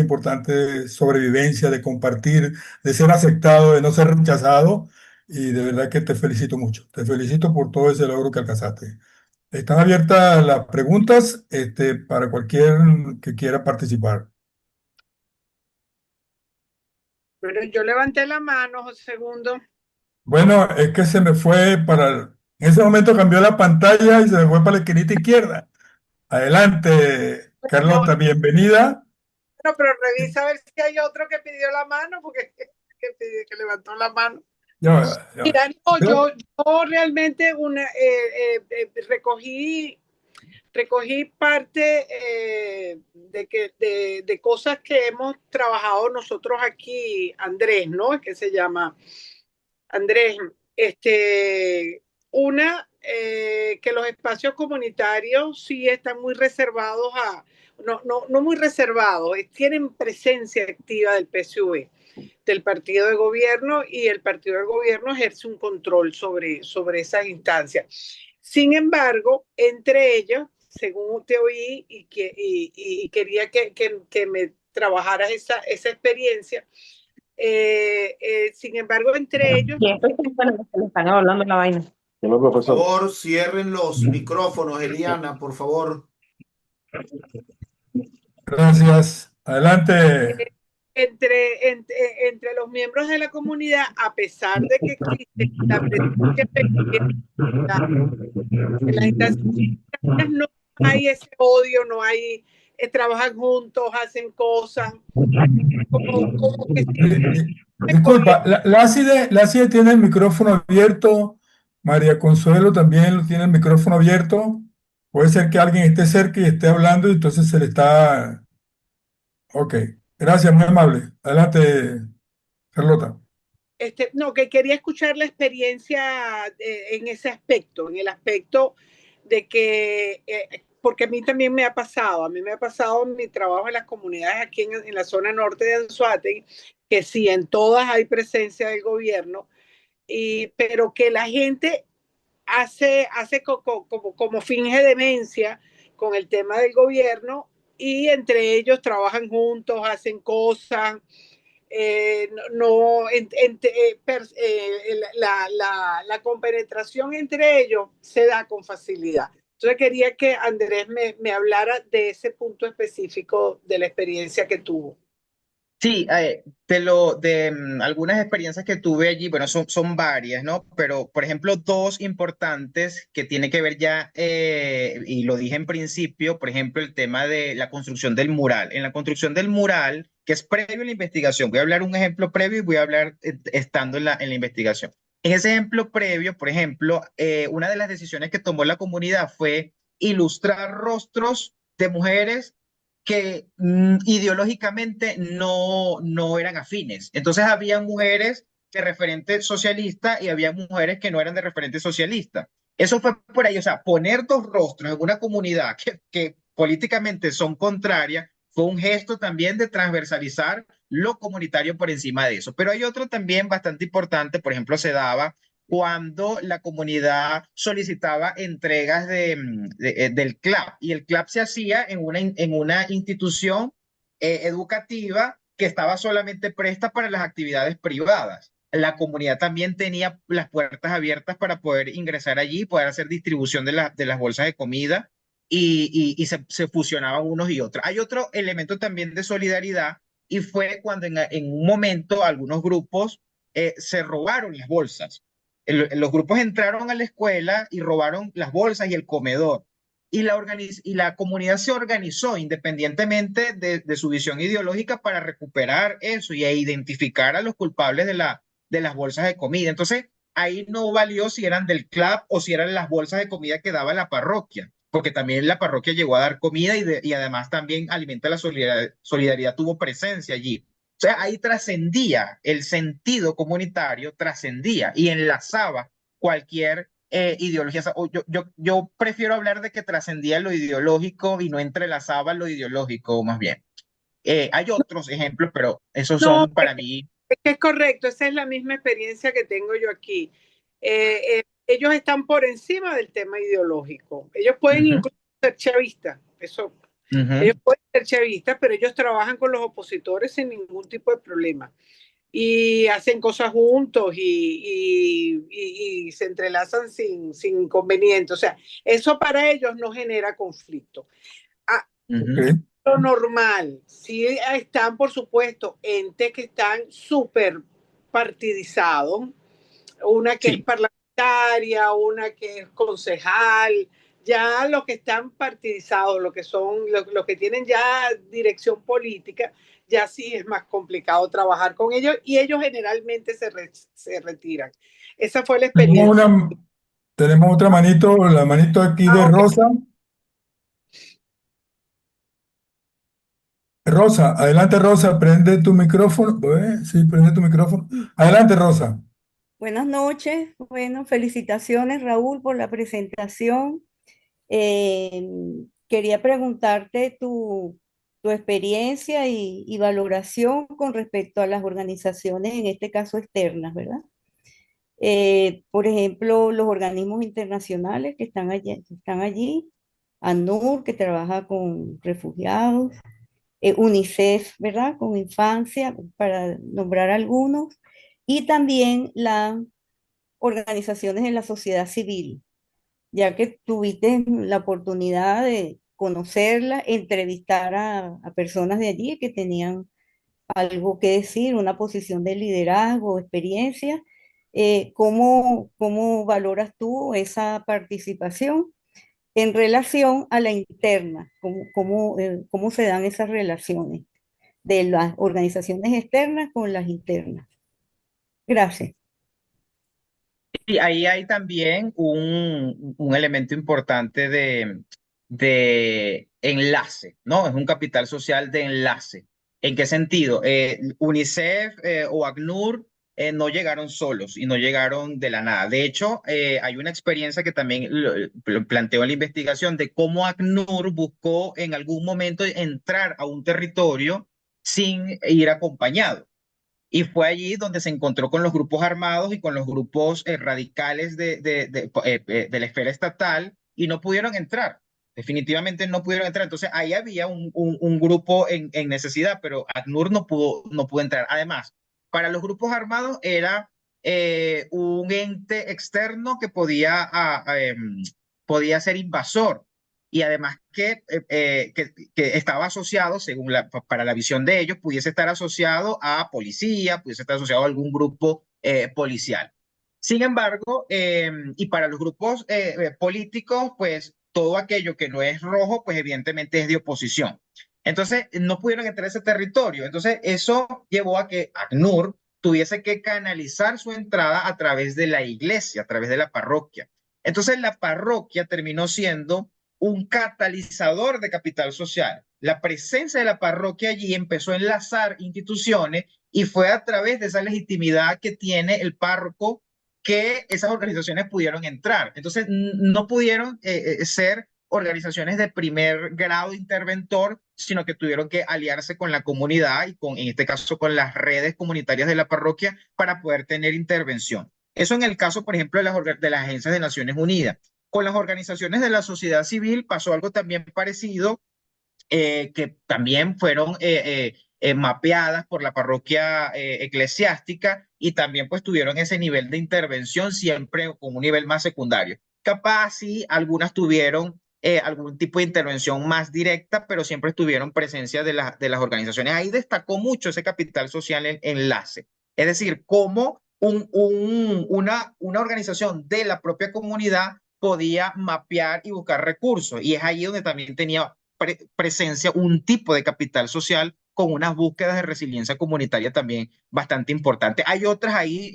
importante de sobrevivencia, de compartir, de ser aceptado, de no ser rechazado. Y de verdad que te felicito mucho. Te felicito por todo ese logro que alcanzaste. Están abiertas las preguntas, para cualquier que quiera participar. Pero yo levanté la mano, José Segundo. Bueno, es que se me fue en ese momento cambió la pantalla y se me fue para la esquinita izquierda. Adelante, No, Carlota, bienvenida. no, pero revisa a ver si hay otro que pidió la mano, porque que levantó la mano. Mira, no, yo realmente recogí parte de cosas que hemos trabajado nosotros aquí, Andrés, ¿no? Que se llama Andrés. Que los espacios comunitarios sí están muy reservados no muy reservados, tienen presencia activa del PSV, del partido de gobierno, y el partido de gobierno ejerce un control sobre esas instancias. Sin embargo, entre ellos, según te oí y quería que me trabajaras esa experiencia, sin embargo, entre ellos... Y esto es bueno, que le están hablando la vaina. Por favor, cierren los micrófonos, Eliana, por favor. Gracias. Adelante. Entre los miembros de la comunidad, a pesar de que existe la presencia en las instancias, no hay ese odio, no hay, trabajan juntos, hacen cosas, como que Disculpa, Lácide tiene el micrófono abierto, María Consuelo también tiene el micrófono abierto. Puede ser que alguien esté cerca y esté hablando y entonces se le está... Ok, gracias, muy amable. Adelante, Carlota. no, que quería escuchar la experiencia en ese aspecto, en el aspecto de que, porque a mí también me ha pasado en mi trabajo en las comunidades aquí en la zona norte de Anzoátegui, que sí, en todas hay presencia del gobierno, pero que la gente hace como finge demencia con el tema del gobierno y entre ellos trabajan juntos, hacen cosas, la compenetración entre ellos se da con facilidad. Entonces quería que Andrés me hablara de ese punto específico de la experiencia que tuvo. Sí, algunas experiencias que tuve allí, bueno, son varias, ¿no? Pero, por ejemplo, dos importantes que tiene que ver ya, y lo dije en principio, por ejemplo, el tema de la construcción del mural. En la construcción del mural, que es previo a la investigación, voy a hablar un ejemplo previo y voy a hablar estando en la investigación. En ese ejemplo previo, por ejemplo, una de las decisiones que tomó la comunidad fue ilustrar rostros de mujeres que ideológicamente no eran afines. Entonces había mujeres de referente socialista y había mujeres que no eran de referente socialista. Eso fue por ahí, o sea, poner dos rostros en una comunidad que políticamente son contrarias fue un gesto también de transversalizar lo comunitario por encima de eso. Pero hay otro también bastante importante, por ejemplo, se daba cuando la comunidad solicitaba entregas del CLAP y el CLAP se hacía en una institución educativa que estaba solamente presta para las actividades privadas. La comunidad también tenía las puertas abiertas para poder ingresar allí, poder hacer distribución de las bolsas de comida y se fusionaban unos y otros. Hay otro elemento también de solidaridad y fue cuando en un momento algunos grupos se robaron las bolsas. Los grupos entraron a la escuela y robaron las bolsas y el comedor. Y la comunidad se organizó independientemente de su visión ideológica para recuperar eso y identificar a los culpables de las bolsas de comida. Entonces, ahí no valió si eran del club o si eran las bolsas de comida que daba la parroquia, porque también la parroquia llegó a dar comida y además también alimenta la solidaridad, tuvo presencia allí. O sea, ahí trascendía el sentido comunitario, trascendía y enlazaba cualquier ideología. O yo prefiero hablar de que trascendía lo ideológico y no entrelazaba lo ideológico, más bien. Hay otros ejemplos, pero esos No, son para mí. es correcto, esa es la misma experiencia que tengo yo aquí. Ellos están por encima del tema ideológico. Ellos pueden Ujú, incluso ser chavistas, eso. ujú. Ellos pueden ser chavistas, pero ellos trabajan con los opositores sin ningún tipo de problema. Y hacen cosas juntos y se entrelazan sin inconveniente. O sea, eso para ellos no genera conflicto. Ah, Ujú. Ok. lo normal, sí están, por supuesto, entes que están súper partidizados, una que es Sí. parlamentaria, una que es concejal, ya los que están partidizados, lo que son, los que tienen ya dirección política, ya sí es más complicado trabajar con ellos y ellos generalmente se retiran. Esa fue la Tenemos experiencia. una, tenemos otra manito, la manito aquí de Ah, ok. Rosa. Rosa, adelante Rosa, prende tu micrófono. Sí, prende tu micrófono. Adelante Rosa. Buenas noches. Bueno, felicitaciones, Raúl, por la presentación. Eh, Quería preguntarte tu experiencia y valoración con respecto a las organizaciones, en este caso externas, ¿verdad? Por ejemplo, los organismos internacionales que están allí, ANUR, que trabaja con refugiados, UNICEF, ¿verdad? Con infancia, para nombrar algunos, y también las organizaciones de la sociedad civil, ya que tuviste la oportunidad de conocerla, entrevistar a personas de allí que tenían algo que decir, una posición de liderazgo, experiencia. ¿Cómo valoras tú esa participación en relación a la interna? ¿Cómo se dan esas relaciones de las organizaciones externas con las internas? Gracias. Y ahí hay también un elemento importante de enlace, ¿no? Es un capital social de enlace. ¿En qué sentido? UNICEF o ACNUR no llegaron solos y no llegaron de la nada. De hecho, hay una experiencia que también lo planteo en la investigación de cómo ACNUR buscó en algún momento entrar a un territorio sin ir acompañado. y fue allí donde se encontró con los grupos armados y con los grupos radicales de la esfera estatal y no pudieron entrar. Definitivamente no pudieron entrar. Entonces ahí había un grupo en necesidad, pero ACNUR no pudo entrar. Además, para los grupos armados era un ente externo que podía ser invasor y además que estaba asociado, para la visión de ellos, pudiese estar asociado a policía, pudiese estar asociado a algún grupo policial. Sin embargo, y para los grupos políticos, pues todo aquello que no es rojo, pues evidentemente es de oposición. Entonces, no pudieron entrar a ese territorio. Entonces, eso llevó a que ACNUR tuviese que canalizar su entrada a través de la iglesia, a través de la parroquia. Entonces, la parroquia terminó siendo un catalizador de capital social. La presencia de la parroquia allí empezó a enlazar instituciones y fue a través de esa legitimidad que tiene el párroco que esas organizaciones pudieron entrar. Entonces, no pudieron ser organizaciones de primer grado interventor, sino que tuvieron que aliarse con la comunidad y en este caso, con las redes comunitarias de la parroquia para poder tener intervención. Eso en el caso, por ejemplo, de las agencias de Naciones Unidas. Con las organizaciones de la sociedad civil pasó algo también parecido, que también fueron mapeadas por la parroquia eclesiástica y también pues tuvieron ese nivel de intervención siempre con un nivel más secundario. Capaz sí, algunas tuvieron algún tipo de intervención más directa, pero siempre tuvieron presencia de las organizaciones. Ahí destacó mucho ese capital social en enlace. Es decir, cómo una organización de la propia comunidad podía mapear y buscar recursos. Y es ahí donde también tenía presencia un tipo de capital social con unas búsquedas de resiliencia comunitaria también bastante importantes. Hay otras ahí,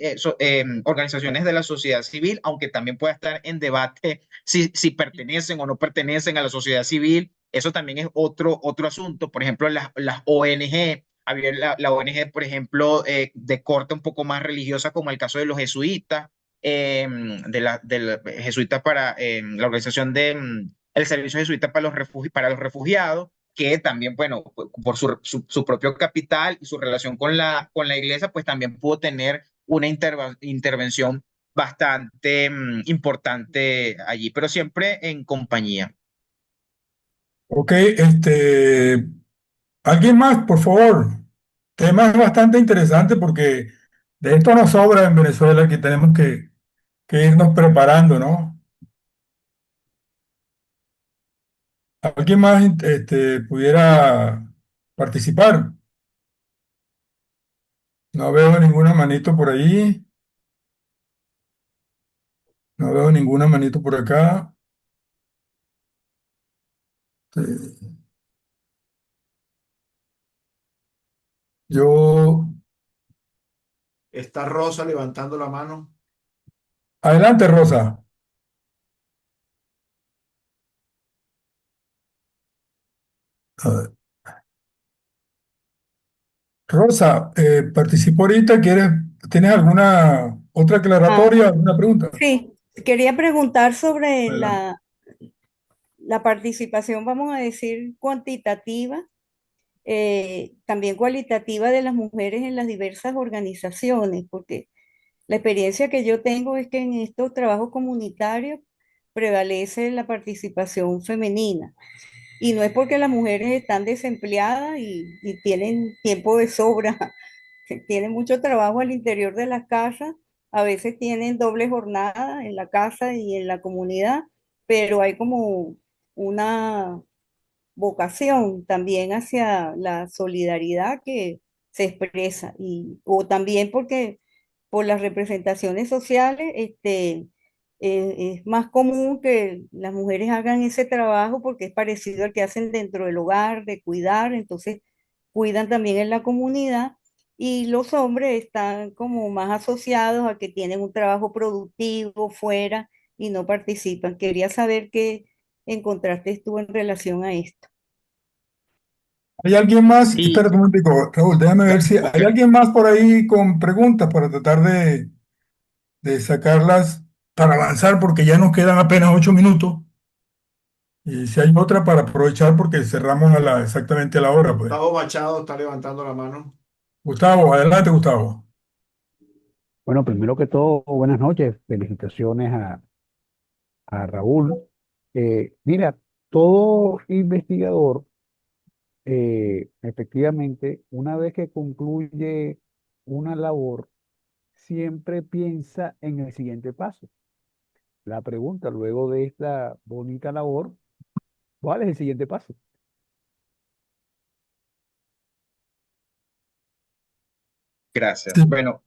organizaciones de la sociedad civil, aunque también pueda estar en debate si pertenecen o no pertenecen a la sociedad civil. Eso también es otro asunto. Por ejemplo, las ONG, había la ONG, por ejemplo, de corte un poco más religiosa, como el caso de los jesuitas, de los jesuitas para la organización el servicio jesuita para los refugiados, que también, bueno, por su propio capital y su relación con la iglesia, pues también pudo tener una intervención bastante importante allí, pero siempre en compañía. Ok, alguien más, por favor. Tema es bastante interesante porque de esto nos sobra en Venezuela que tenemos que irnos preparando, ¿no? ¿Alguien más pudiera participar? No veo ninguna manito por ahí. No veo ninguna manito por acá. Eh, Yo... Está Rosa levantando la mano. Adelante, Rosa. A ver. Rosa, participó ahorita. ¿Tienes alguna otra Ah, aclaratoria, alguna pregunta? sí, quería preguntar sobre Adelante. la participación, vamos a decir, cuantitativa, también cualitativa de las mujeres en las diversas organizaciones, porque la experiencia que yo tengo es que en estos trabajos comunitarios prevalece la participación femenina. Y no es porque las mujeres están desempleadas y tienen tiempo de sobra, que tienen mucho trabajo al interior de las casas, a veces tienen doble jornada en la casa y en la comunidad, pero hay como una vocación también hacia la solidaridad que se expresa, o también porque por las representaciones sociales, es más común que las mujeres hagan ese trabajo porque es parecido al que hacen dentro del hogar, de cuidar, entonces cuidan también en la comunidad y los hombres están como más asociados a que tienen un trabajo productivo fuera y no participan. Quería saber qué encontraste tú en relación a esto. ¿Hay alguien más? Sí, Espera un momentico, Raúl, déjame ver si ok. hay alguien más por ahí con preguntas para tratar de sacarlas para avanzar, porque ya nos quedan apenas 8 minutos. Y si hay otra para aprovechar, porque cerramos exactamente a la hora, pues. Gustavo Machado está levantando la mano. Gustavo, adelante, Gustavo. Bueno, primero que todo, buenas noches. Felicitaciones a Raúl. Mira, todo investigador, efectivamente, una vez que concluye una labor, siempre piensa en el siguiente paso. La pregunta, luego de esta bonita labor, ¿cuál es el siguiente paso? Gracias. Sí. Bueno,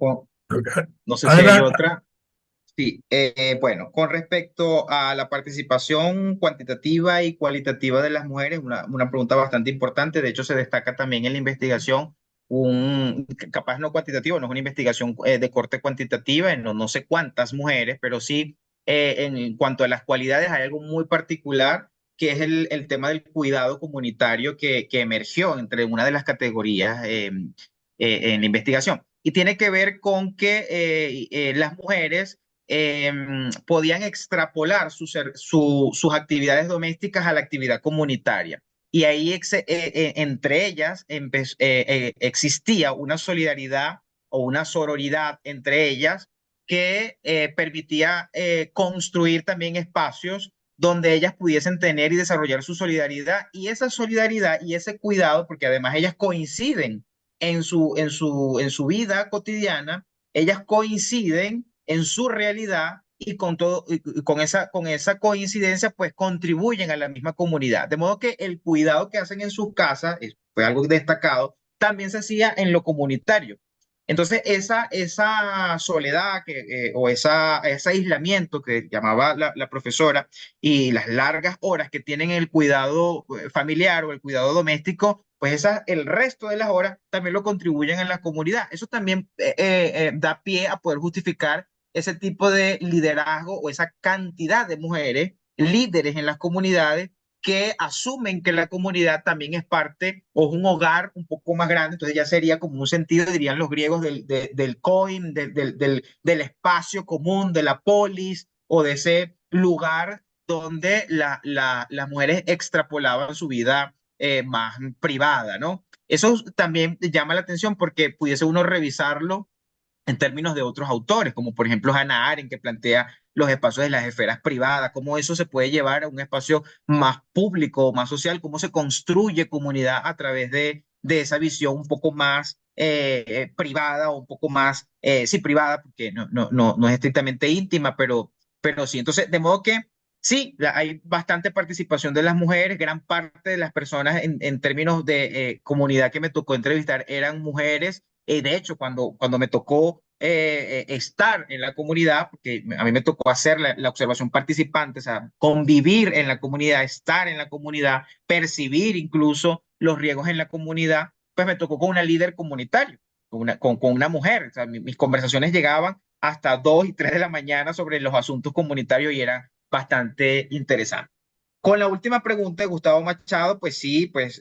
no sé si hay Adelante. otra. Sí, bueno, con respecto a la participación cuantitativa y cualitativa de las mujeres, una pregunta bastante importante. De hecho, se destaca también en la investigación capaz no cuantitativo, no es una investigación de corte cuantitativa, no sé cuántas mujeres, pero sí en cuanto a las cualidades hay algo muy particular que es el tema del cuidado comunitario que emergió entre una de las categorías en la investigación. Y tiene que ver con que las mujeres podían extrapolar sus actividades domésticas a la actividad comunitaria. Y ahí entre ellas existía una solidaridad o una sororidad entre ellas que permitía construir también espacios donde ellas pudiesen tener y desarrollar su solidaridad y esa solidaridad y ese cuidado, porque además ellas coinciden en su vida cotidiana, ellas coinciden en su realidad y con esa coincidencia pues contribuyen a la misma comunidad. De modo que el cuidado que hacen en sus casas, fue algo destacado, también se hacía en lo comunitario. Entonces, esa soledad o ese aislamiento que llamaba la profesora y las largas horas que tienen el cuidado familiar o el cuidado doméstico, pues el resto de las horas también lo contribuyen en la comunidad. Eso también da pie a poder justificar ese tipo de liderazgo o esa cantidad de mujeres líderes en las comunidades que asumen que la comunidad también es parte o es un hogar un poco más grande, entonces ya sería como un sentido, dirían los griegos, del koim, del espacio común, de la polis o de ese lugar donde las mujeres extrapolaban su vida más privada, ¿no? Eso también llama la atención porque pudiese uno revisarlo en términos de otros autores, como por ejemplo Hannah Arendt, que plantea los espacios de las esferas privadas, cómo eso se puede llevar a un espacio más público, más social, cómo se construye comunidad a través de esa visión un poco más privada o un poco más, sí, privada, porque no es estrictamente íntima, pero sí. Entonces, de modo que sí, hay bastante participación de las mujeres, gran parte de las personas en términos de comunidad que me tocó entrevistar eran mujeres. De hecho, cuando me tocó estar en la comunidad, porque a mí me tocó hacer la observación participante, o sea, convivir en la comunidad, estar en la comunidad, percibir incluso los riesgos en la comunidad, pues me tocó con una líder comunitaria, con una mujer. O sea, mis conversaciones llegaban hasta 2 y 3 de la mañana sobre los asuntos comunitarios y era bastante interesante. Con la última pregunta de Gustavo Machado, pues sí, pues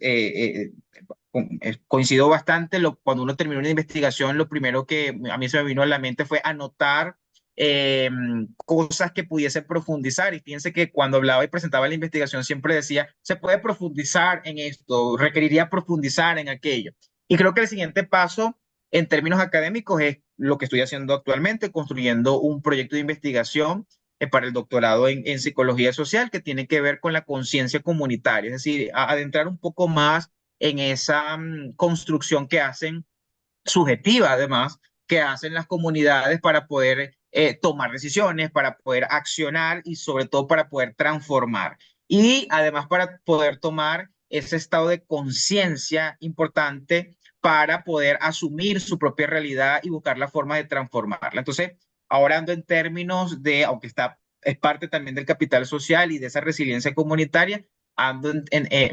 coincido bastante. Cuando uno terminó una investigación, lo primero que a mí se me vino a la mente fue anotar cosas que pudiese profundizar. Y fíjense que cuando hablaba y presentaba la investigación siempre decía, se puede profundizar en esto, requeriría profundizar en aquello. Y creo que el siguiente paso en términos académicos es lo que estoy haciendo actualmente, construyendo un proyecto de investigación para el doctorado en psicología social que tiene que ver con la conciencia comunitaria, es decir, adentrar un poco más en esa construcción que hacen, subjetiva además, que hacen las comunidades para poder tomar decisiones, para poder accionar y sobre todo para poder transformar. Y además para poder tomar ese estado de conciencia importante para poder asumir su propia realidad y buscar la forma de transformarla. Entonces, ahora ando en términos de, aunque es parte también del capital social y de esa resiliencia comunitaria, ando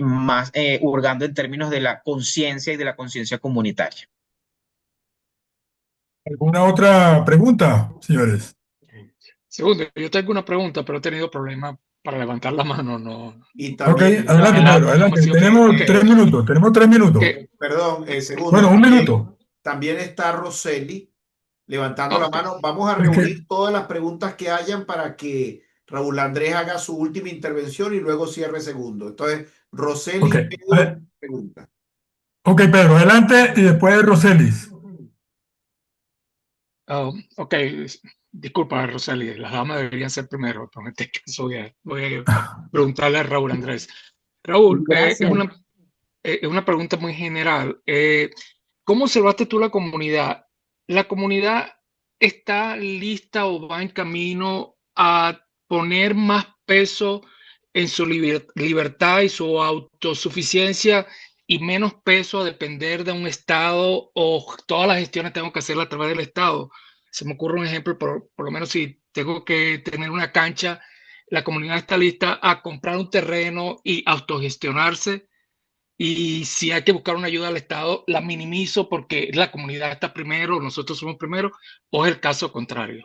más hurgando en términos de la conciencia y de la conciencia comunitaria. ¿Alguna otra pregunta, señores? Segundo, yo tengo una pregunta, pero he tenido problemas para levantar la mano. No. Y Ok, también adelante, está, Pedro, adelante. Ok, Tenemos ok, 3 minutos, tenemos 3 minutos. ok. perdón, segundo, Bueno, 1 minuto. también está Roseli levantando la Ok. mano. Vamos a Es que, reunir todas las preguntas que hayan para que Raúl Andrés haga su última intervención y luego cierre segundo. Entonces, ok, Roseli, Pedro, pregunta. Ok, Pedro, adelante y después Roselis. Ok, disculpa, Roseli, las damas deberían ser primero, pero en este caso voy a preguntarle a Raúl Andrés. Raúl, Gracias. es una pregunta muy general. ¿Cómo observaste tú la comunidad? ¿La comunidad está lista o va en camino a poner más peso en su libertad y su autosuficiencia y menos peso a depender de un Estado o todas las gestiones tengo que hacerlas a través del Estado? Se me ocurre un ejemplo, por lo menos si tengo que tener una cancha, la comunidad está lista a comprar un terreno y autogestionarse, y si hay que buscar una ayuda al Estado, la minimizo porque la comunidad está primero, nosotros somos primero, o es el caso contrario.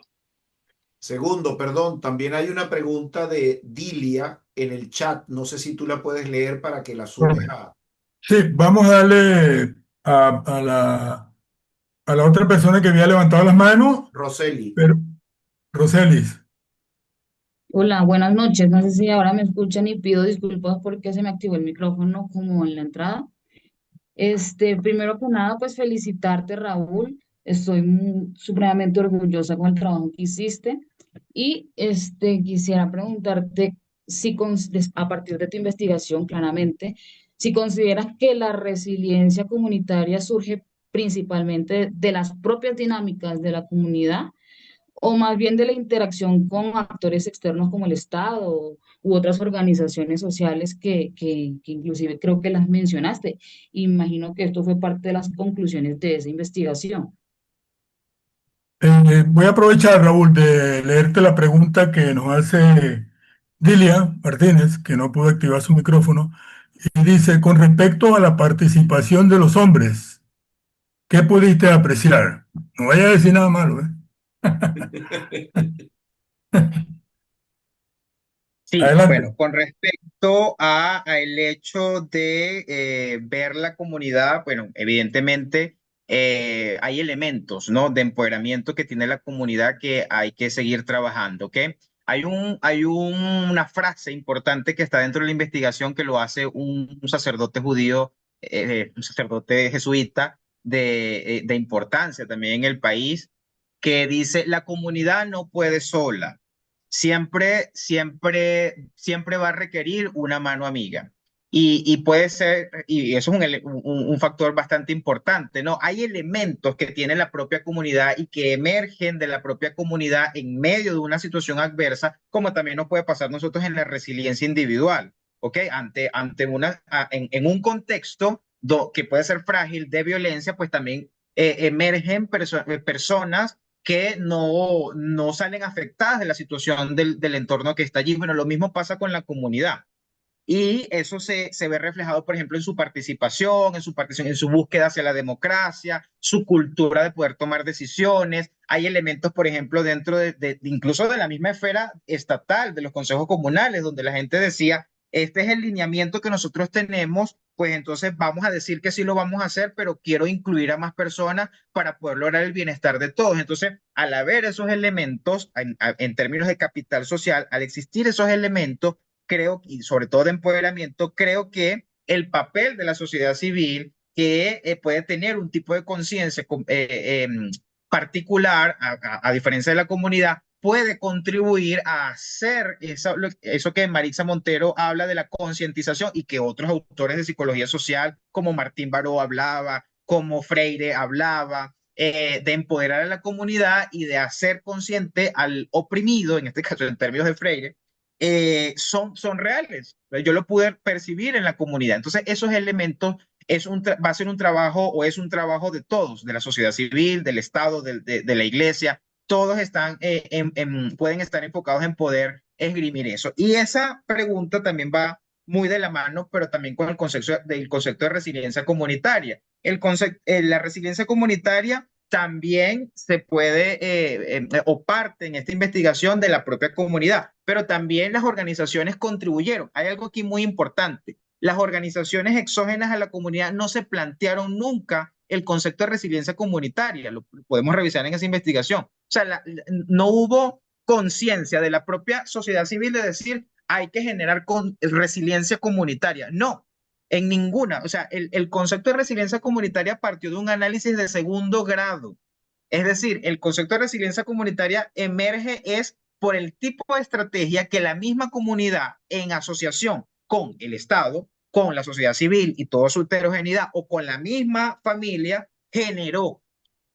Segundo, perdón, también hay una pregunta de Dilia en el chat. No sé si tú la puedes leer para que la sumes a Sí, vamos a darle a la otra persona que había levantado las manos, Roseli. pero Roselis. Hola, buenas noches. No sé si ahora me escuchan y pido disculpas porque se me activó el micrófono como en la entrada. Primero que nada, pues felicitarte, Raúl. Estoy supremamente orgullosa con el trabajo que hiciste y quisiera preguntarte si a partir de tu investigación, claramente, si consideras que la resiliencia comunitaria surge principalmente de las propias dinámicas de la comunidad o más bien de la interacción con actores externos como el Estado u otras organizaciones sociales que inclusive creo que las mencionaste. Imagino que esto fue parte de las conclusiones de esa investigación. Voy a aprovechar, Raúl, de leerte la pregunta que nos hace Dilia Martínez, que no pudo activar su micrófono, y dice, con respecto a la participación de los hombres, ¿qué pudiste apreciar? No vaya a decir nada malo, ¿eh? Sí, Adelante. bueno, con respecto a el hecho de ver la comunidad, bueno, evidentemente hay elementos, ¿no? De empoderamiento que tiene la comunidad que hay que seguir trabajando, ¿ok? Una frase importante que está dentro de la investigación que lo hace un sacerdote judío, un sacerdote jesuita de importancia también en el país, que dice, la comunidad no puede sola, siempre va a requerir una mano amiga. Y puede ser, y eso es un factor bastante importante, ¿no? Hay elementos que tiene la propia comunidad y que emergen de la propia comunidad en medio de una situación adversa, como también nos puede pasar nosotros en la resiliencia individual, ¿ok? En un contexto que puede ser frágil de violencia, pues también emergen personas que no salen afectadas de la situación del entorno que está allí. Bueno, lo mismo pasa con la comunidad. Y eso se ve reflejado, por ejemplo, en su búsqueda hacia la democracia, su cultura de poder tomar decisiones. Hay elementos, por ejemplo, dentro incluso de la misma esfera estatal, de los consejos comunales, donde la gente decía, este es el lineamiento que nosotros tenemos, pues entonces vamos a decir que sí lo vamos a hacer, pero quiero incluir a más personas para poder lograr el bienestar de todos. Entonces, al haber esos elementos, en términos de capital social, al existir esos elementos, creo, y sobre todo de empoderamiento, creo que el papel de la sociedad civil, que puede tener un tipo de conciencia particular, a diferencia de la comunidad, puede contribuir a hacer eso que Maritza Montero habla de la concientización y que otros autores de psicología social, como Martín Baró hablaba, como Freire hablaba, de empoderar a la comunidad y de hacer consciente al oprimido, en este caso en términos de Freire, son reales. Yo lo pude percibir en la comunidad. Entonces, esos elementos va a ser un trabajo o es un trabajo de todos, de la sociedad civil, del Estado, de la iglesia. Todos pueden estar enfocados en poder esgrimir eso. Y esa pregunta también va muy de la mano, pero también con el concepto de resiliencia comunitaria. La resiliencia comunitaria también se puede o parte en esta investigación de la propia comunidad, pero también las organizaciones contribuyeron. Hay algo aquí muy importante. Las organizaciones exógenas a la comunidad no se plantearon nunca el concepto de resiliencia comunitaria. Lo podemos revisar en esa investigación. O sea, no hubo conciencia de la propia sociedad civil de decir hay que generar resiliencia comunitaria. No, En ninguna. O sea, el concepto de resiliencia comunitaria partió de un análisis de segundo grado. Es decir, el concepto de resiliencia comunitaria emerge es por el tipo de estrategia que la misma comunidad en asociación con el Estado, con la sociedad civil y toda su heterogeneidad o con la misma familia generó.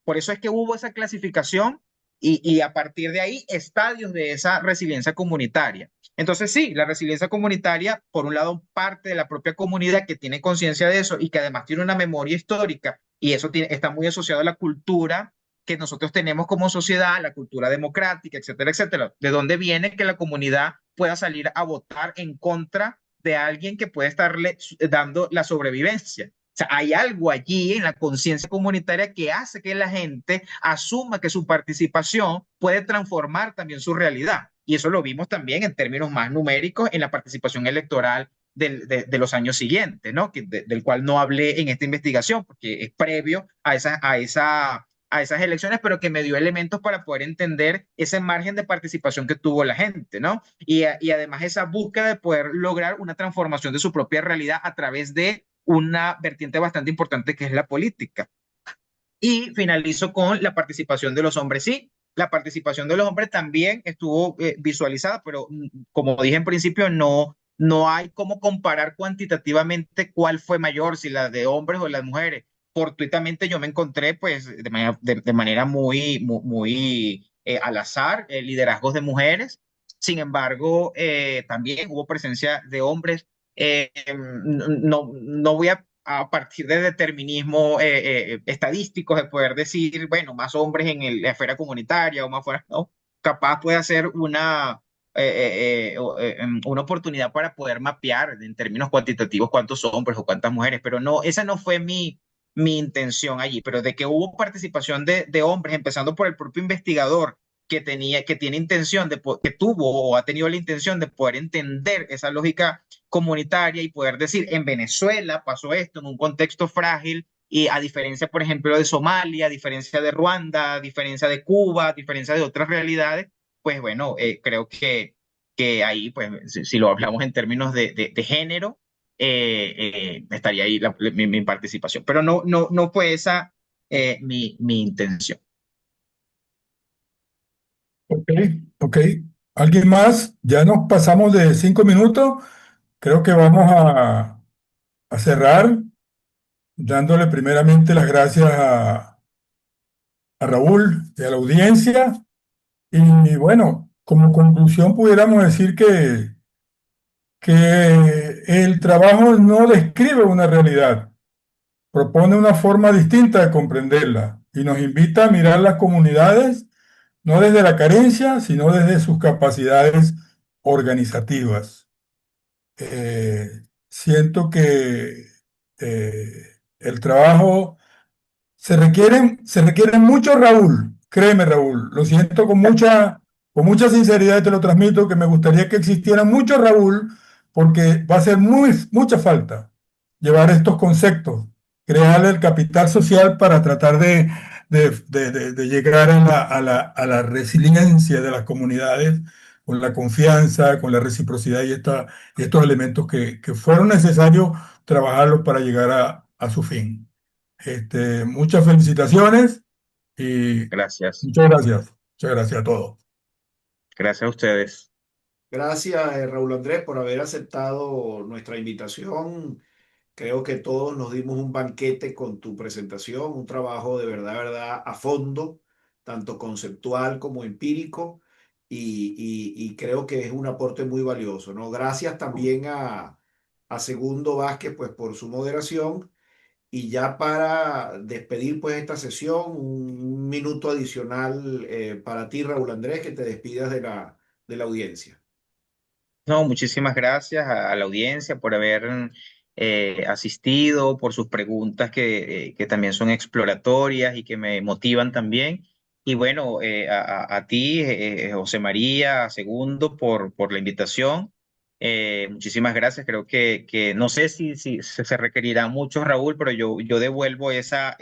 Por eso es que hubo esa clasificación y a partir de ahí estadios de esa resiliencia comunitaria. Entonces sí, la resiliencia comunitaria, por un lado, parte de la propia comunidad que tiene conciencia de eso y que además tiene una memoria histórica y eso está muy asociado a la cultura que nosotros tenemos como sociedad, la cultura democrática, etcétera, etcétera. ¿De dónde viene que la comunidad pueda salir a votar en contra de alguien que puede estarle dando la sobrevivencia? O sea, hay algo allí en la conciencia comunitaria que hace que la gente asuma que su participación puede transformar también su realidad. Y eso lo vimos también en términos más numéricos en la participación electoral de los años siguientes, ¿no? Del cual no hablé en esta investigación, porque es previo a esas elecciones, pero que me dio elementos para poder entender ese margen de participación que tuvo la gente, ¿no? Y además esa búsqueda de poder lograr una transformación de su propia realidad a través de una vertiente bastante importante que es la política. Y finalizo con la participación de los hombres. Sí, la participación de los hombres también estuvo visualizada, pero como dije en principio, no hay cómo comparar cuantitativamente cuál fue mayor, si la de hombres o las mujeres. Fortuitamente yo me encontré pues de manera muy al azar liderazgos de mujeres. Sin embargo, también hubo presencia de hombres. No voy a partir de determinismo estadísticos de poder decir, bueno, más hombres en la esfera comunitaria o más fuera, no, capaz puede ser una oportunidad para poder mapear en términos cuantitativos cuántos hombres o cuántas mujeres, pero no, esa no fue mi intención allí, pero de que hubo participación de hombres, empezando por el propio investigador que tiene intención que tuvo o ha tenido la intención de poder entender esa lógica comunitaria y poder decir, en Venezuela pasó esto en un contexto frágil y a diferencia, por ejemplo, de Somalia, a diferencia de Ruanda, a diferencia de Cuba, a diferencia de otras realidades, pues bueno, creo que ahí, pues, si lo hablamos en términos de género, estaría ahí mi participación. Pero no fue esa mi intención. Ok, ok. ¿Alguien más? Ya nos pasamos de 5 minutos. Creo que vamos a cerrar dándole primeramente las gracias a Raúl y a la audiencia. Y bueno, como conclusión pudiéramos decir que el trabajo no describe una realidad, propone una forma distinta de comprenderla y nos invita a mirar las comunidades no desde la carencia, sino desde sus capacidades organizativas. Siento que el trabajo se requieren mucho, Raúl. Créeme, Raúl. Lo siento con mucha sinceridad y te lo transmito, que me gustaría que existiera mucho, Raúl, porque va a hacer mucha falta llevar estos conceptos, crear el capital social para tratar de llegar a la resiliencia de las comunidades con la confianza, con la reciprocidad y estos elementos que fueron necesarios trabajarlos para llegar a su fin. Muchas felicitaciones y Gracias. muchas gracias. Muchas gracias a todos. Gracias a ustedes. Gracias, Raúl Andrés, por haber aceptado nuestra invitación. Creo que todos nos dimos un banquete con tu presentación, un trabajo de verdad, a fondo, tanto conceptual como empírico, y creo que es un aporte muy valioso, ¿no? Gracias también a Segundo Vázquez, pues, por su moderación. Y ya para despedir, pues, esta sesión, un minuto adicional para ti, Raúl Andrés, que te despidas de la audiencia. No, muchísimas gracias a la audiencia por haber asistido, por sus preguntas que también son exploratorias y que me motivan también. Y bueno, a ti, José María, Segundo, por la invitación. Muchísimas gracias. Creo que no sé si se requerirá mucho, Raúl, pero yo devuelvo esa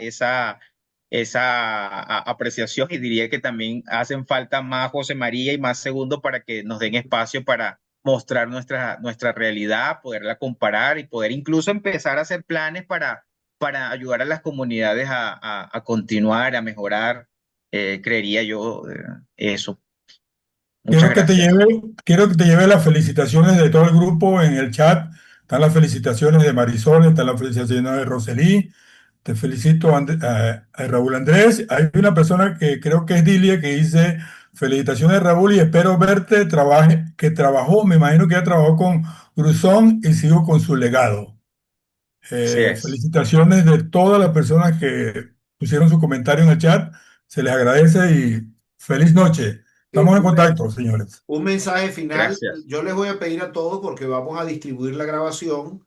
apreciación y diría que también hacen falta más José María y más Segundo para que nos den espacio mostrar nuestra realidad, poderla comparar y poder incluso empezar a hacer planes para ayudar a las comunidades a continuar, a mejorar, creería yo, eso. Muchas gracias. Quiero que te lleve las felicitaciones de todo el grupo en el chat. Están las felicitaciones de Marisol, están las felicitaciones de Rosely. Te felicito a Raúl Andrés. Hay una persona que creo que es Dilia que dice felicitaciones Raúl y espero verte, que trabajó, me imagino que ya trabajó con Cruzón y sigo con su legado. Así es. Felicitaciones de todas las personas que pusieron su comentario en el chat. Se les agradece y feliz noche. Estamos en Un, men- contacto, señores. un mensaje final. Gracias. Yo les voy a pedir a todos porque vamos a distribuir la grabación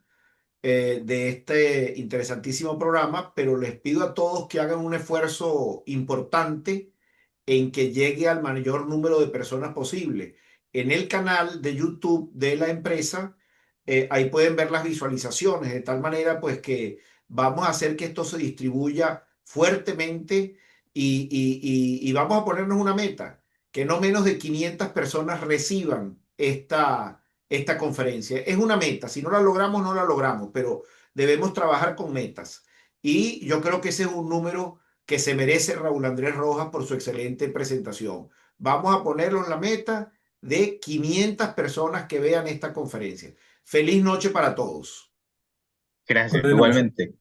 de este interesantísimo programa, pero les pido a todos que hagan un esfuerzo importante en que llegue al mayor número de personas posible. En el canal de YouTube de la empresa, ahí pueden ver las visualizaciones, de tal manera pues que vamos a hacer que esto se distribuya fuertemente y vamos a ponernos una meta, que no menos de 500 personas reciban esta conferencia. Es una meta, si no la logramos, no la logramos, pero debemos trabajar con metas. Y yo creo que ese es un número que se merece Raúl Andrés Rojas por su excelente presentación. Vamos a ponerlo en la meta de 500 personas que vean esta conferencia. Feliz noche para todos. Gracias. Buenas noches. Igualmente.